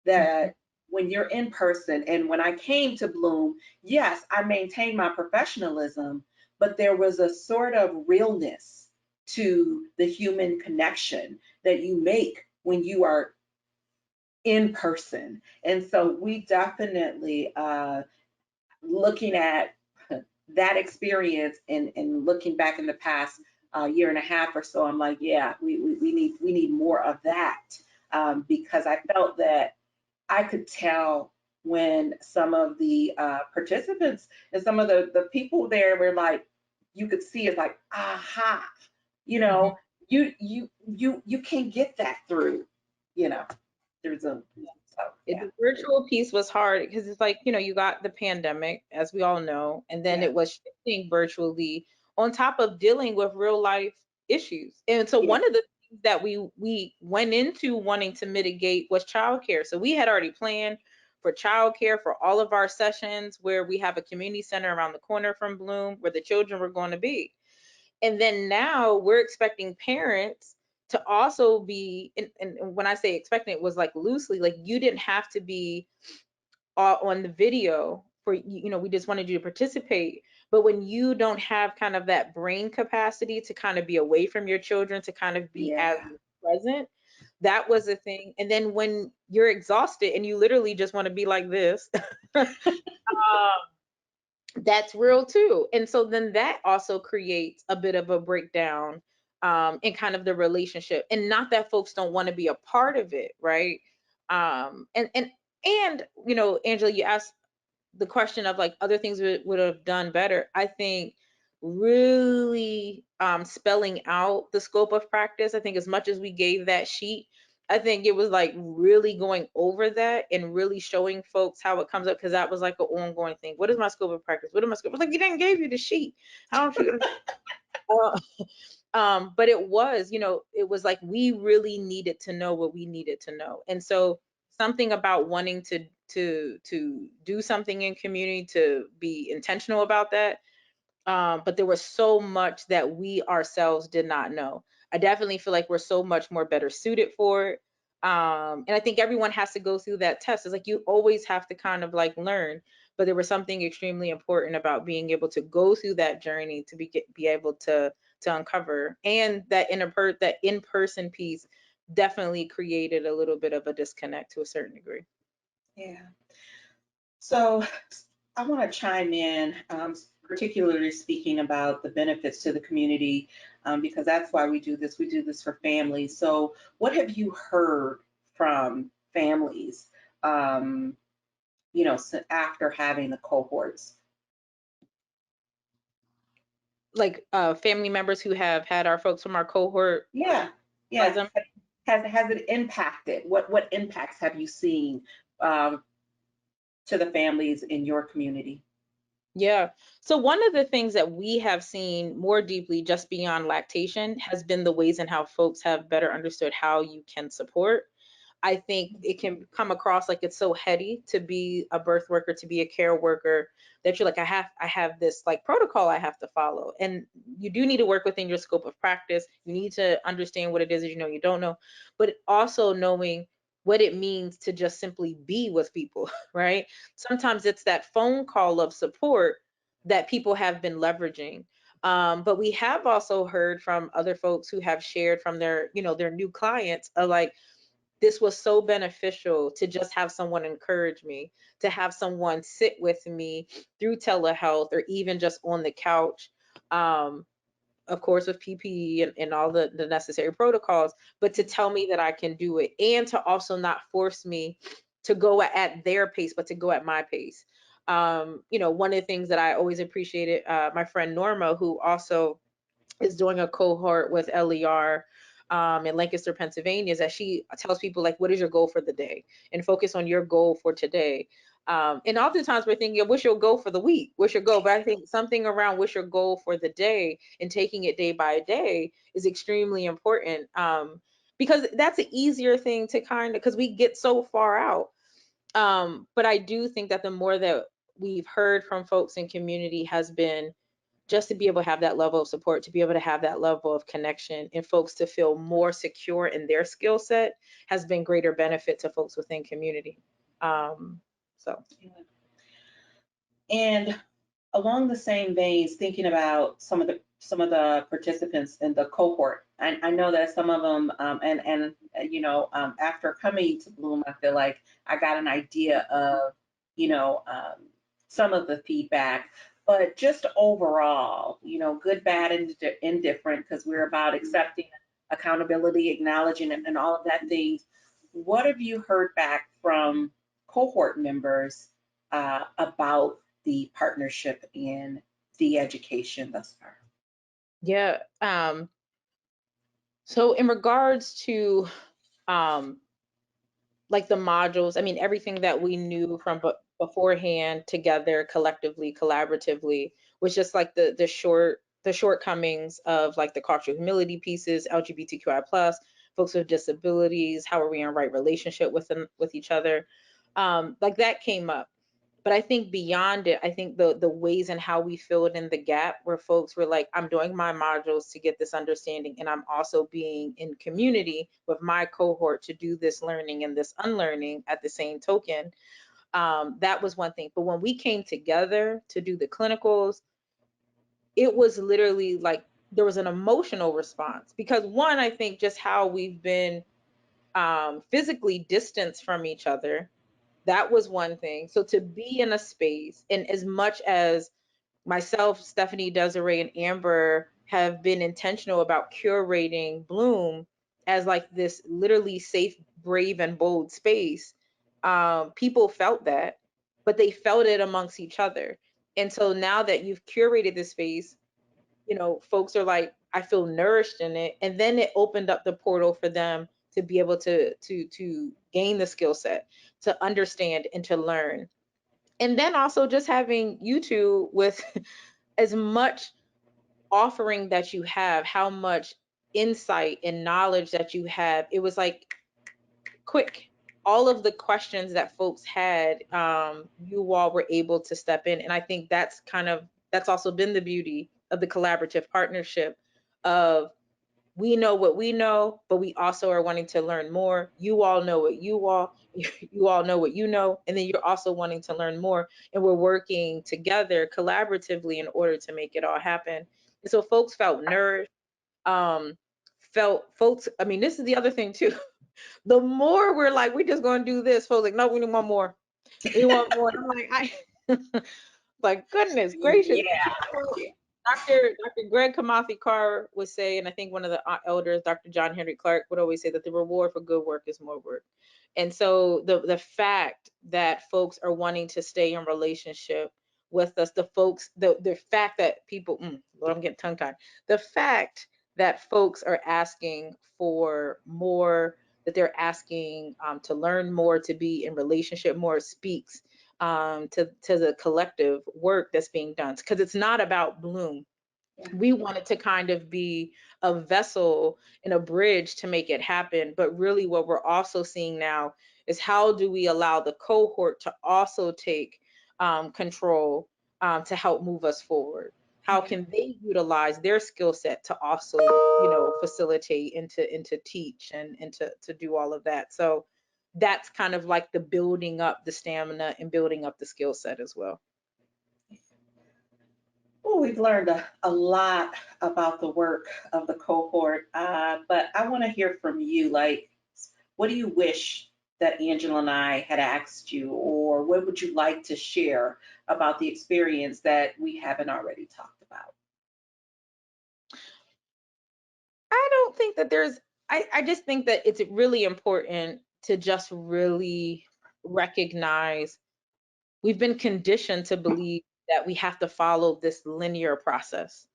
that when you're in person, and when I came to Bloom, yes, I maintained my professionalism, but there was a sort of realness to the human connection that you make when you are in person. And so we definitely, looking at that experience and looking back in the past year and a half or so, I'm like, yeah, we need more of that, because I felt that I could tell when some of the participants and some of the people there were like, you could see it's like, aha, you know, you can't get that through, you know, through Zoom. So yeah. The virtual piece was hard because it's like, you got the pandemic, as we all know, and then it was shifting virtually on top of dealing with real life issues. And so one of the things that we went into wanting to mitigate was childcare. So we had already planned for childcare for all of our sessions, where we have a community center around the corner from Bloom where the children were going to be. And then now we're expecting parents to also be, and when I say expecting, it was like loosely, like you didn't have to be on the video for, we just wanted you to participate. But when you don't have kind of that brain capacity to kind of be away from your children, to kind of be as present, that was a thing. And then when you're exhausted and you literally just want to be like this, that's real too. And so then that also creates a bit of a breakdown in kind of the relationship. And not that folks don't want to be a part of it, right? And Angela, you asked the question of like other things we would have done better. I think really spelling out the scope of practice. I think as much as we gave that sheet, I think it was like really going over that and really showing folks how it comes up, because that was like an ongoing thing. What is my scope of practice? What is my scope? Like, you didn't give you the sheet. How don't you? But it was, it was like we really needed to know what we needed to know. And so something about wanting to do something in community, to be intentional about that. But there was so much that we ourselves did not know. I definitely feel like we're so much more better suited for it. And I think everyone has to go through that test. It's like you always have to kind of like learn, but there was something extremely important about being able to go through that journey to be able to uncover. And that in-person piece definitely created a little bit of a disconnect to a certain degree. Yeah. So I want to chime in, particularly speaking about the benefits to the community, because that's why we do this. We do this for families. So what have you heard from families, after having the cohorts? Like family members who have had our folks from our cohort. Yeah. Has it impacted? What impacts have you seen to the families in your community? Yeah. So one of the things that we have seen more deeply, just beyond lactation, has been the ways in how folks have better understood how you can support. I think it can come across like it's so heady to be a birth worker, to be a care worker, that you're like, I have this like protocol I have to follow. And you do need to work within your scope of practice. You need to understand what it is that you don't know, but also knowing what it means to just simply be with people, right? Sometimes it's that phone call of support that people have been leveraging. But we have also heard from other folks who have shared from their new clients of like, this was so beneficial to just have someone encourage me, to have someone sit with me through telehealth or even just on the couch. Of course, with PPE and all the necessary protocols, but to tell me that I can do it, and to also not force me to go at their pace, but to go at my pace. One of the things that I always appreciated, my friend Norma, who also is doing a cohort with LER in Lancaster, Pennsylvania, is that she tells people like, what is your goal for the day? And focus on your goal for today. And oftentimes we're thinking, what's your goal for the week? What's your goal? But I think something around what's your goal for the day and taking it day by day is extremely important, because that's an easier thing to kind of, because we get so far out. But I do think that the more that we've heard from folks in community has been just to be able to have that level of support, to be able to have that level of connection, and folks to feel more secure in their skill set has been greater benefit to folks within community. So. And along the same veins, thinking about some of the some of the participants in the cohort. I know that some of them, after coming to Bloom, I feel like I got an idea of, some of the feedback, but just overall, good, bad, and indifferent, because we're about accepting accountability, acknowledging, and all of that things. What have you heard back from cohort members about the partnership in the education thus far? Yeah. So in regards to like the modules, I mean, everything that we knew from beforehand together, collectively, collaboratively, was just like the shortcomings of like the cultural humility pieces, LGBTQI plus, folks with disabilities, how are we in right relationship with them, with each other, like that came up. But I think beyond it, I think the ways and how we filled in the gap where folks were like, I'm doing my modules to get this understanding, and I'm also being in community with my cohort to do this learning and this unlearning at the same token. That was one thing. But when we came together to do the clinicals, it was literally like there was an emotional response because one, I think just how we've been physically distanced from each other, that was one thing. So to be in a space, and as much as myself, Stephanie, Desiree, and Amber have been intentional about curating Bloom as like this literally safe, brave, and bold space, people felt that, but they felt it amongst each other. And so now that you've curated this space, folks are like, I feel nourished in it. And then it opened up the portal for them to be able to gain the skill set, to understand and to learn. And then also just having you two with as much offering that you have, how much insight and knowledge that you have. It was like quick. All of the questions that folks had, you all were able to step in. And I think that's also been the beauty of the collaborative partnership of we know what we know, but we also are wanting to learn more. You all know what you all know what you know, and then you're also wanting to learn more. And we're working together collaboratively in order to make it all happen. And so folks felt nourished, um, felt folks, I mean, this is the other thing too. The more we're like, we're just gonna do this, folks like, no, we want more. We want more. And I'm like, like, goodness gracious. Yeah. Dr. Greg Kamathi Carr would say, and I think one of the elders, Dr. John Henry Clark, would always say that the reward for good work is more work. And so the fact that folks are wanting to stay in relationship with us, the fact that people, Lord, I'm getting tongue tied. The fact that folks are asking for more, that they're asking to learn more, to be in relationship more, speaks to the collective work that's being done, because it's not about Bloom. We wanted to kind of be a vessel and a bridge to make it happen, but really what we're also seeing now is how do we allow the cohort to also take control, to help move us forward. How can they utilize their skill set to also, facilitate and to teach and to do all of that. So that's kind of like the building up the stamina and building up the skill set as well. Well, we've learned a lot about the work of the cohort, but I want to hear from you. Like, what do you wish that Angela and I had asked you, or what would you like to share about the experience that we haven't already talked about? I don't think that I just think that it's really important to just really recognize we've been conditioned to believe that we have to follow this linear process.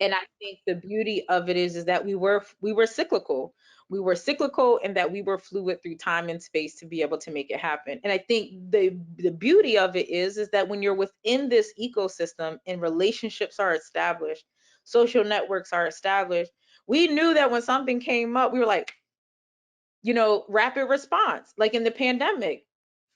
And I think the beauty of it is that we were cyclical. We were cyclical and that we were fluid through time and space to be able to make it happen. And I think the beauty of it is that when you're within this ecosystem and relationships are established, social networks are established, we knew that when something came up, we were like, rapid response. Like in the pandemic,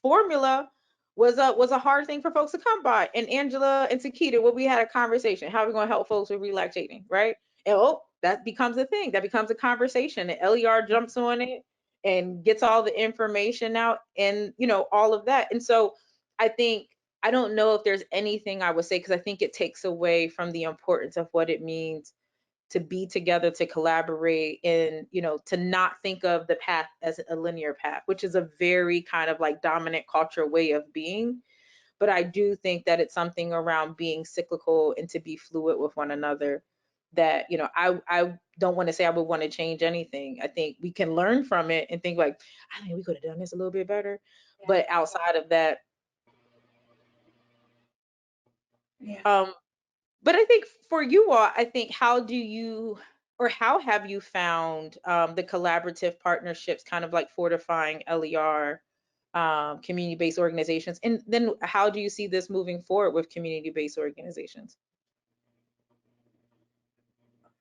formula was a hard thing for folks to come by. And Angela and Sekeita, what we had a conversation, how are we going to help folks with relactating, right? And that becomes a thing. That becomes a conversation. And LER jumps on it and gets all the information out and all of that. And so I think I don't know if there's anything I would say, because I think it takes away from the importance of what it means to be together, to collaborate, and, you know, to not think of the path as a linear path, which is a very kind of like dominant culture way of being. But I do think that it's something around being cyclical and to be fluid with one another, that, you know, I don't want to say I would want to change anything. I think we can learn from it and think like, I think we could have done this a little bit better. But outside of that, Yeah. but I think for you all, I think, how do you, or how have you found the collaborative partnerships kind of like fortifying LER, community-based organizations? And then how do you see this moving forward with community-based organizations?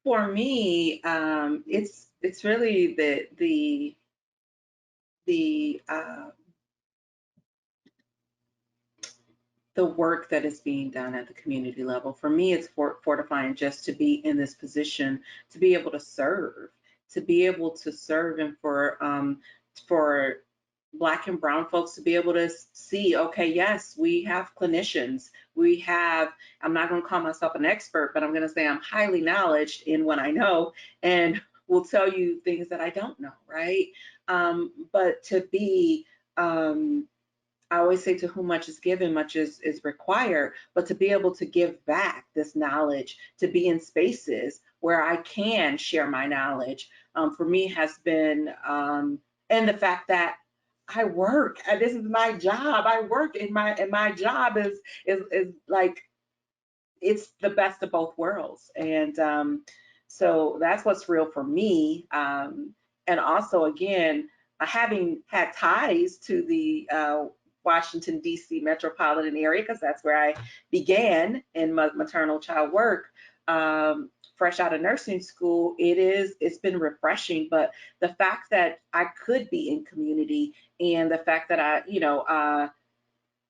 For me, it's really the the work that is being done at the community level. For me, it's fortifying just to be in this position, to be able to serve, and for Black and Brown folks to be able to see, okay, yes, we have clinicians. We have, I'm not going to call myself an expert, but I'm going to say I'm highly knowledgeable in what I know and will tell you things that I don't know, right? But to be, I always say, to whom much is given, much is required, but to be able to give back this knowledge, to be in spaces where I can share my knowledge, for me has been, and the fact that I work, and this is my job. I work and my job is like, it's the best of both worlds. And so that's what's real for me. And also, again, having had ties to the Washington, D.C. metropolitan area, because that's where I began in maternal child work. Fresh out of nursing school, it's been refreshing. But the fact that I could be in community, and the fact that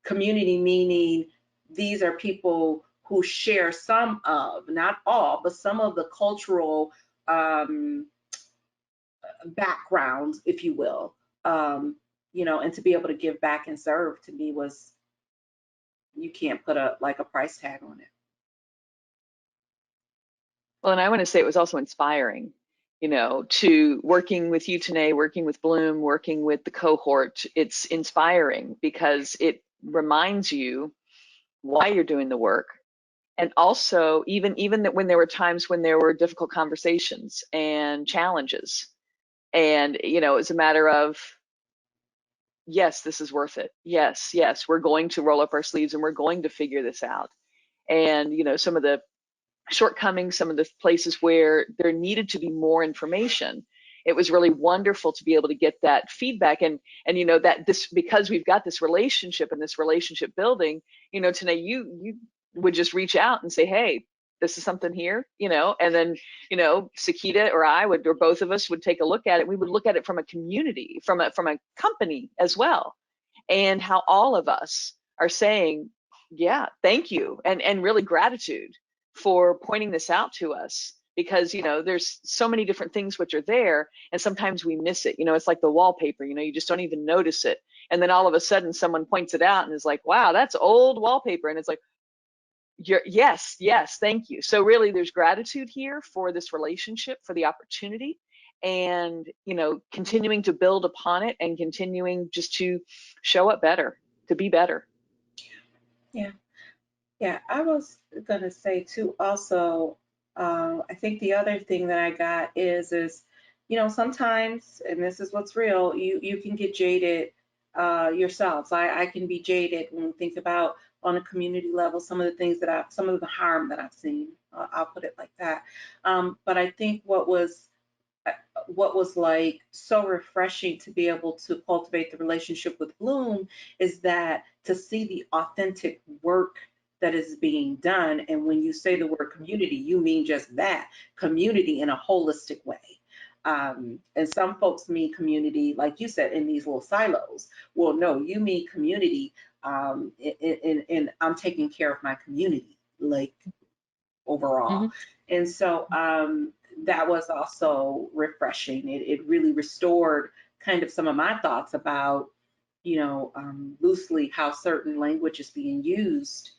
community meaning these are people who share some of, not all, but some of the cultural um, backgrounds, if you will, and to be able to give back and serve, to me, was, you can't put a price tag on it. Well, and I want to say it was also inspiring, to working with you, Tanay, working with Bloom, working with the cohort. It's inspiring because it reminds you why you're doing the work. And also, even that when there were times when there were difficult conversations and challenges, and it's a matter of, yes, this is worth it. Yes, we're going to roll up our sleeves and we're going to figure this out. And some of the shortcomings, some of the places where there needed to be more information, it was really wonderful to be able to get that feedback. And that this, because we've got this relationship and this relationship building, Tanay, you would just reach out and say, hey, this is something here, and then Sekeita or I would, or both of us would take a look at it. We would look at it from a community, from a company as well, and how all of us are saying, yeah, thank you, and really gratitude for pointing this out to us, because there's so many different things which are there, and sometimes we miss it. It's like the wallpaper, you just don't even notice it, and then all of a sudden someone points it out and is like, wow, that's old wallpaper, and it's like, yes, thank you. So really, there's gratitude here for this relationship, for the opportunity, and continuing to build upon it, and continuing just to show up better, to be better. Yeah. Yeah, I was gonna say too, also, I think the other thing that I got is, sometimes, and this is what's real, you can get jaded yourselves. I can be jaded when we think about, on a community level, some of the things some of the harm that I've seen. I'll put it like that. But I think what was like so refreshing to be able to cultivate the relationship with Bloom is that to see the authentic work that is being done. And when you say the word community, you mean just that, community in a holistic way. And some folks mean community, like you said, in these little silos. Well, no, you mean community, in I'm taking care of my community, like overall. Mm-hmm. And so that was also refreshing. It really restored kind of some of my thoughts about loosely how certain language is being used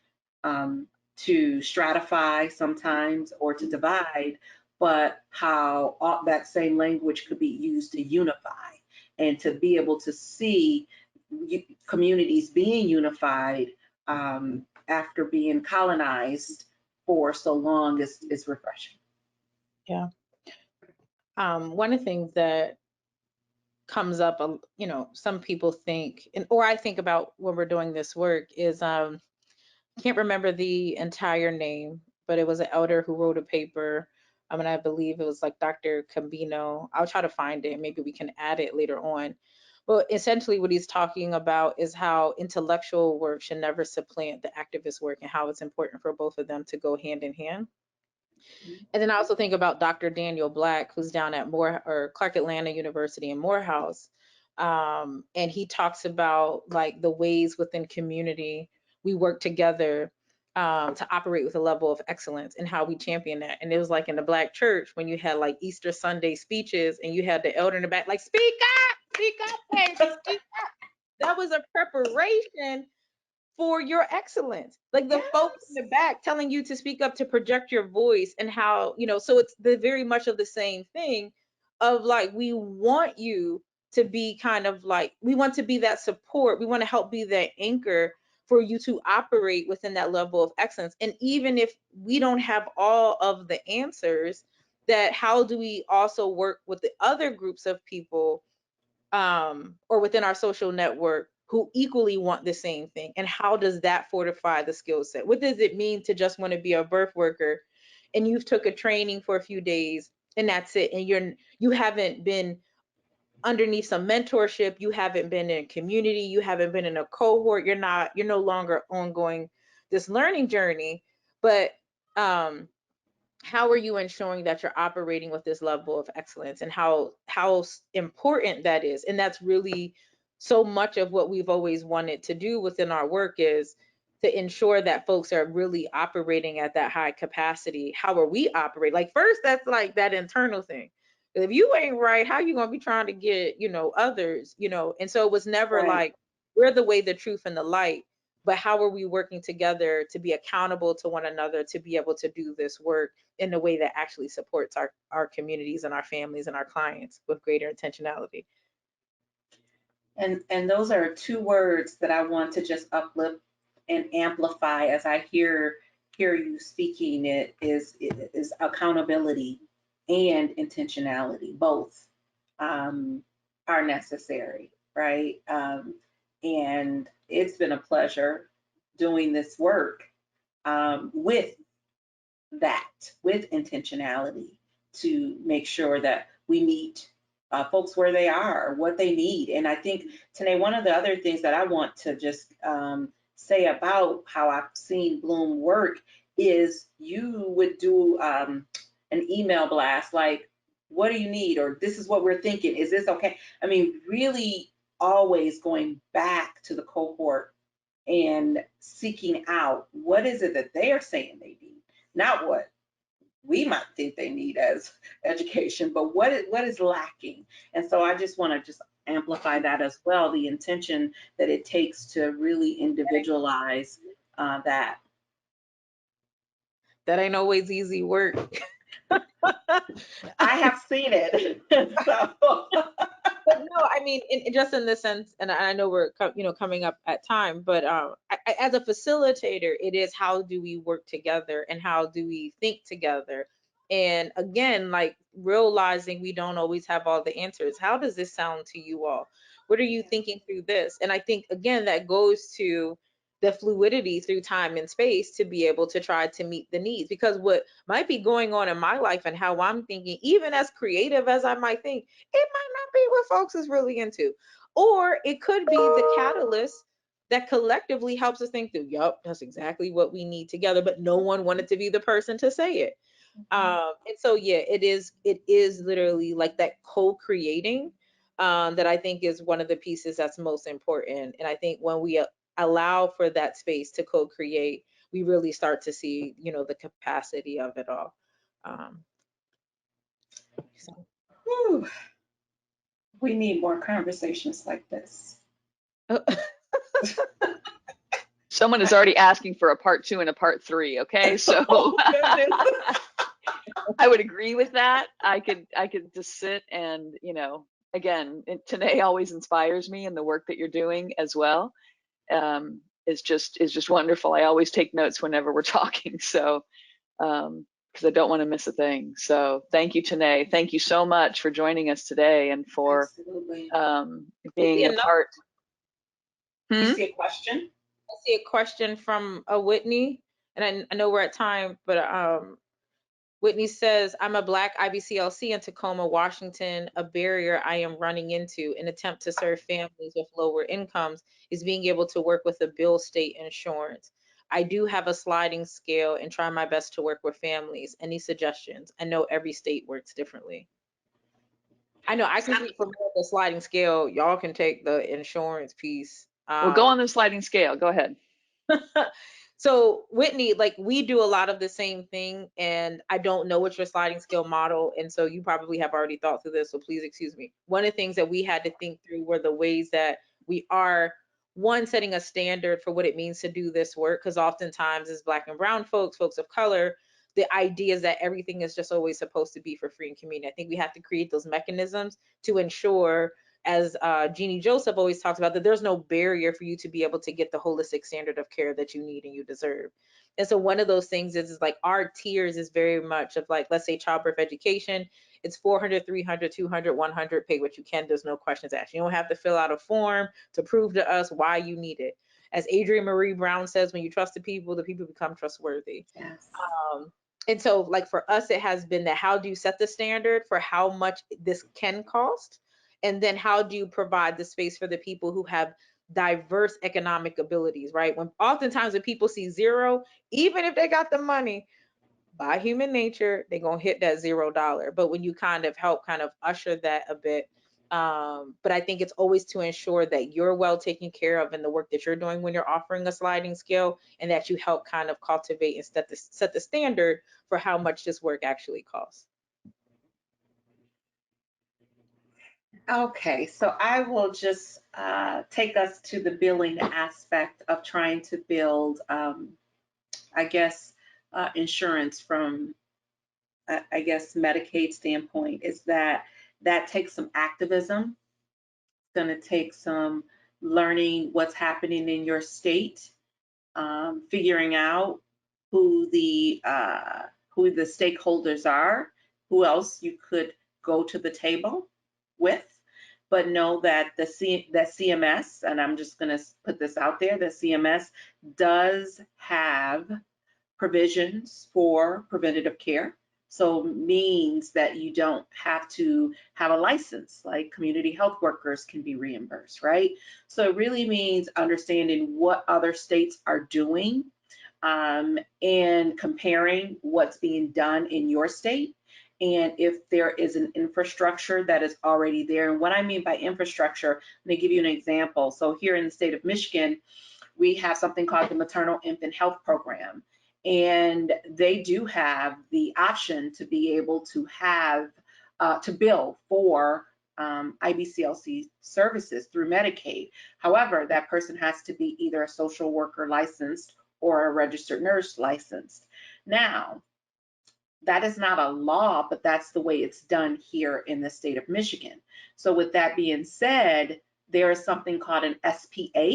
um, to stratify sometimes or to divide, but how that same language could be used to unify and to be able to see communities being unified after being colonized for so long is refreshing. Yeah. One of the things that comes up, some people think, or I think about when we're doing this work is, can't remember the entire name, but it was an elder who wrote a paper. And I believe it was like Dr. Cambino. I'll try to find it. Maybe we can add it later on. But essentially, what he's talking about is how intellectual work should never supplant the activist work and how it's important for both of them to go hand in hand. And then I also think about Dr. Daniel Black, who's down at Clark Atlanta University in Morehouse. And he talks about like the ways within community we work together to operate with a level of excellence and how we champion that. And it was like in the Black church when you had like Easter Sunday speeches and you had the elder in the back, like, speak up, baby, speak up. That was a preparation for your excellence. Like the folks in the back telling you to speak up, to project your voice, and how, so it's the very much of the same thing of like, we want you to be kind of like, we want to be that support. We want to help be that anchor for you to operate within that level of excellence. And even if we don't have all of the answers, that how do we also work with the other groups of people or within our social network who equally want the same thing, and how does that fortify the skill set? What does it mean to just want to be a birth worker and you've took a training for a few days and that's it, and you haven't been underneath some mentorship, you haven't been in a community, you haven't been in a cohort, you're no longer ongoing this learning journey, but how are you ensuring that you're operating with this level of excellence, and how important that is? And that's really so much of what we've always wanted to do within our work, is to ensure that folks are really operating at that high capacity. How are we operate? Like first, that's like that internal thing. If you ain't right, how you gonna be trying to get, others, And so it was never Right. like, we're the way, the truth, and the light, but how are we working together to be accountable to one another to be able to do this work in a way that actually supports our communities and our families and our clients with greater intentionality. And those are two words that I want to just uplift and amplify as I hear you speaking. It is accountability and intentionality. Both are necessary, right? And it's been a pleasure doing this work with with intentionality, to make sure that we meet folks where they are, what they need. And I think, Tanay, one of the other things that I want to just say about how I've seen Bloom work is you would do an email blast like, what do you need? Or this is what we're thinking. Is this okay? I mean, really always going back to the cohort and seeking out what is it that they are saying they need, not what we might think they need as education, but what is lacking. And so I just want to just amplify that as well, the intention that it takes to really individualize that. That ain't always easy work. I have seen it. So. But no, I mean, just in the sense, and I know we're coming up at time, but as a facilitator, it is how do we work together and how do we think together? And again, like realizing we don't always have all the answers. How does this sound to you all? What are you thinking through this? And I think again that goes to the fluidity through time and space to be able to try to meet the needs, because what might be going on in my life and how I'm thinking, even as creative as I might think, it might not be what folks is really into. Or it could be the catalyst that collectively helps us think through, yup, that's exactly what we need together, but no one wanted to be the person to say it. And so yeah, it is literally like that co-creating that I think is one of the pieces that's most important. And I think when we allow for that space to co-create, we really start to see, the capacity of it all. So. Whew. We need more conversations like this. Someone is already asking for a part 2 and a part 3. Okay, so Oh, goodness. I would agree with that. I could just sit and, again, Tanay always inspires me in the work that you're doing as well. Is just wonderful. I always take notes whenever we're talking. So, because I don't want to miss a thing. So thank you, Tanay. Thank you so much for joining us today and for Absolutely. being a part. You see a question? I see a question from Whitney, and I know we're at time, but Whitney says, I'm a Black IBCLC in Tacoma, Washington. A barrier I am running into in attempt to serve families with lower incomes is being able to work with a bill state insurance. I do have a sliding scale and try my best to work with families. Any suggestions? I know every state works differently. I know I can speak for more of the sliding scale. Y'all can take the insurance piece. We'll go on the sliding scale. Go ahead. So Whitney, like we do a lot of the same thing, and I don't know what your sliding scale model, and so you probably have already thought through this, so please excuse me. One of the things that we had to think through were the ways that we are, one, setting a standard for what it means to do this work, because oftentimes as Black and brown folks, folks of color, the idea is that everything is just always supposed to be for free and community. I think we have to create those mechanisms to ensure, as Jeannie Joseph always talks about, that there's no barrier for you to be able to get the holistic standard of care that you need and you deserve. And so one of those things is like our tiers is very much of like, let's say childbirth education, it's 400, 300, 200, 100, pay what you can. There's no questions asked. You don't have to fill out a form to prove to us why you need it. As Adrienne Marie Brown says, when you trust the people become trustworthy. Yes. And so like for us, it has been that how do you set the standard for how much this can cost? And then how do you provide the space for the people who have diverse economic abilities, right? When oftentimes when people see zero, even if they got the money, by human nature, they're gonna hit that $0. But when you kind of help kind of usher that a bit, but I think it's always to ensure that you're well taken care of in the work that you're doing when you're offering a sliding scale, and that you help kind of cultivate and set the standard for how much this work actually costs. Okay, so I will just take us to the billing aspect of trying to build, I guess, insurance from, I guess, Medicaid standpoint, is that takes some activism. It's going to take some learning what's happening in your state, figuring out who the stakeholders are, who else you could go to the table with, but know that that CMS, and I'm just going to put this out there, that CMS does have provisions for preventative care. So means that you don't have to have a license, like community health workers can be reimbursed, right? So it really means understanding what other states are doing, and comparing what's being done in your state, and if there is an infrastructure that is already there. And what I mean by infrastructure, let me give you an example. So here in the state of Michigan, we have something called the Maternal Infant Health Program. And they do have the option to be able to have, to bill for IBCLC services through Medicaid. However, that person has to be either a social worker licensed or a registered nurse licensed. Now, that is not a law, but that's the way it's done here in the state of Michigan. So with that being said, there is something called an SPA,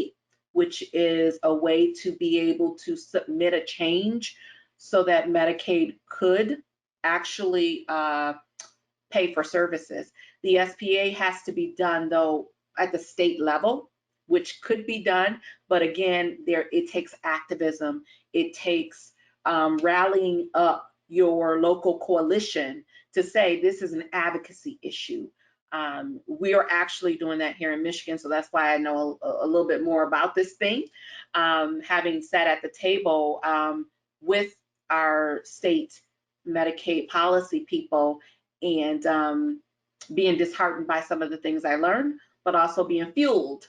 which is a way to be able to submit a change so that Medicaid could actually pay for services. The SPA has to be done though at the state level, which could be done, but again, it takes activism. It takes rallying up your local coalition to say this is an advocacy issue. We are actually doing that here in Michigan, so that's why I know a little bit more about this thing. Having sat at the table with our state Medicaid policy people, and being disheartened by some of the things I learned, but also being fueled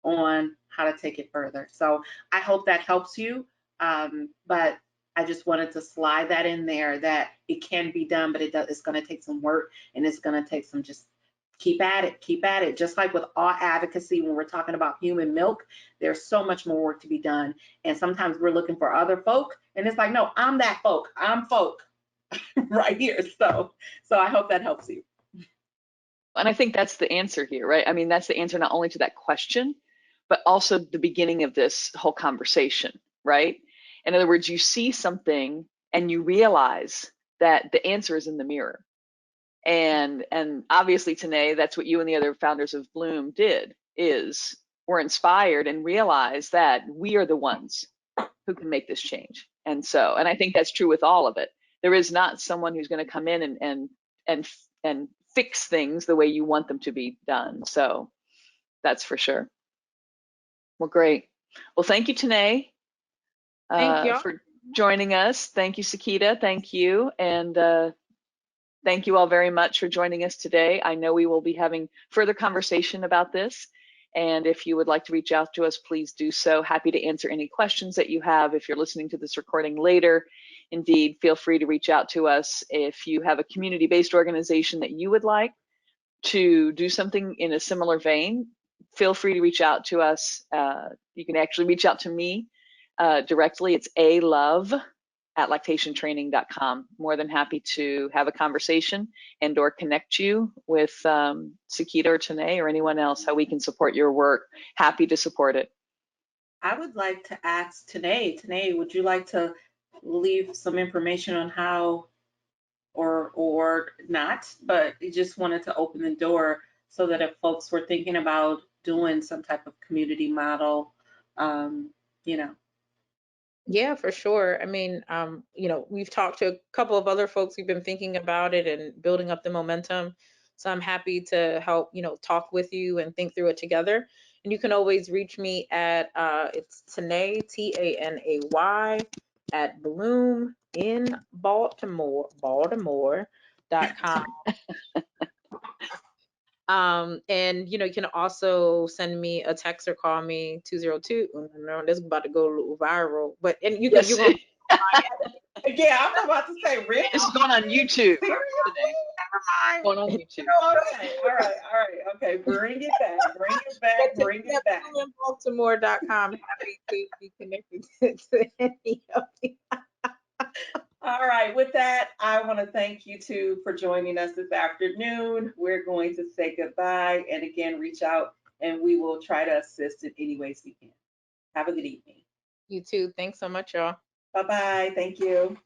on how to take it further. So I hope that helps you, but I just wanted to slide that in there, that it can be done, but it's going to take some work, and it's going to take some just keep at it, keep at it. Just like with all advocacy, when we're talking about human milk, there's so much more work to be done. And sometimes we're looking for other folk, and it's like, no, I'm that folk. I'm folk right here. So I hope that helps you. And I think that's the answer here, right? I mean, that's the answer not only to that question, but also the beginning of this whole conversation, right? In other words, you see something and you realize that the answer is in the mirror. And obviously, Tanay, that's what you and the other founders of Bloom did, is we're inspired and realize that we are the ones who can make this change. And I think that's true with all of it. There is not someone who's going to come in and fix things the way you want them to be done. So that's for sure. Well, great. Well, thank you, Tanay, Thank you. for joining us. Thank you, Sekeita. Thank you. And thank you all very much for joining us today. I know we will be having further conversation about this. And if you would like to reach out to us, please do so. Happy to answer any questions that you have. If you're listening to this recording later, indeed, feel free to reach out to us. If you have a community-based organization that you would like to do something in a similar vein, feel free to reach out to us. You can actually reach out to me directly. It's alove@lactationtraining.com. More than happy to have a conversation and or connect you with Sekeita or Tanay or anyone else, how we can support your work. Happy to support it. I would like to ask Tanay, would you like to leave some information on how, or not, but you just wanted to open the door so that if folks were thinking about doing some type of community model, you know. Yeah, for sure. I mean, we've talked to a couple of other folks who've been thinking about it and building up the momentum. So I'm happy to help, talk with you and think through it together. And you can always reach me at it's Tanay, Tanay at Bloom in Baltimore.com. And you can also send me a text or call me 202. No, this is about to go a little viral, but and you can Yes. you're gonna Yeah, I'm about to say, really? This is going on YouTube. Seriously? Never mind. Going on YouTube. Okay, all right, okay, bring it back. Baltimore.com. Happy to be connected to any of you. All right, with that, I want to thank you two for joining us this afternoon. We're going to say goodbye and again, reach out and we will try to assist in any ways we can. Have a good evening. You too. Thanks so much, y'all. Bye-bye. Thank you.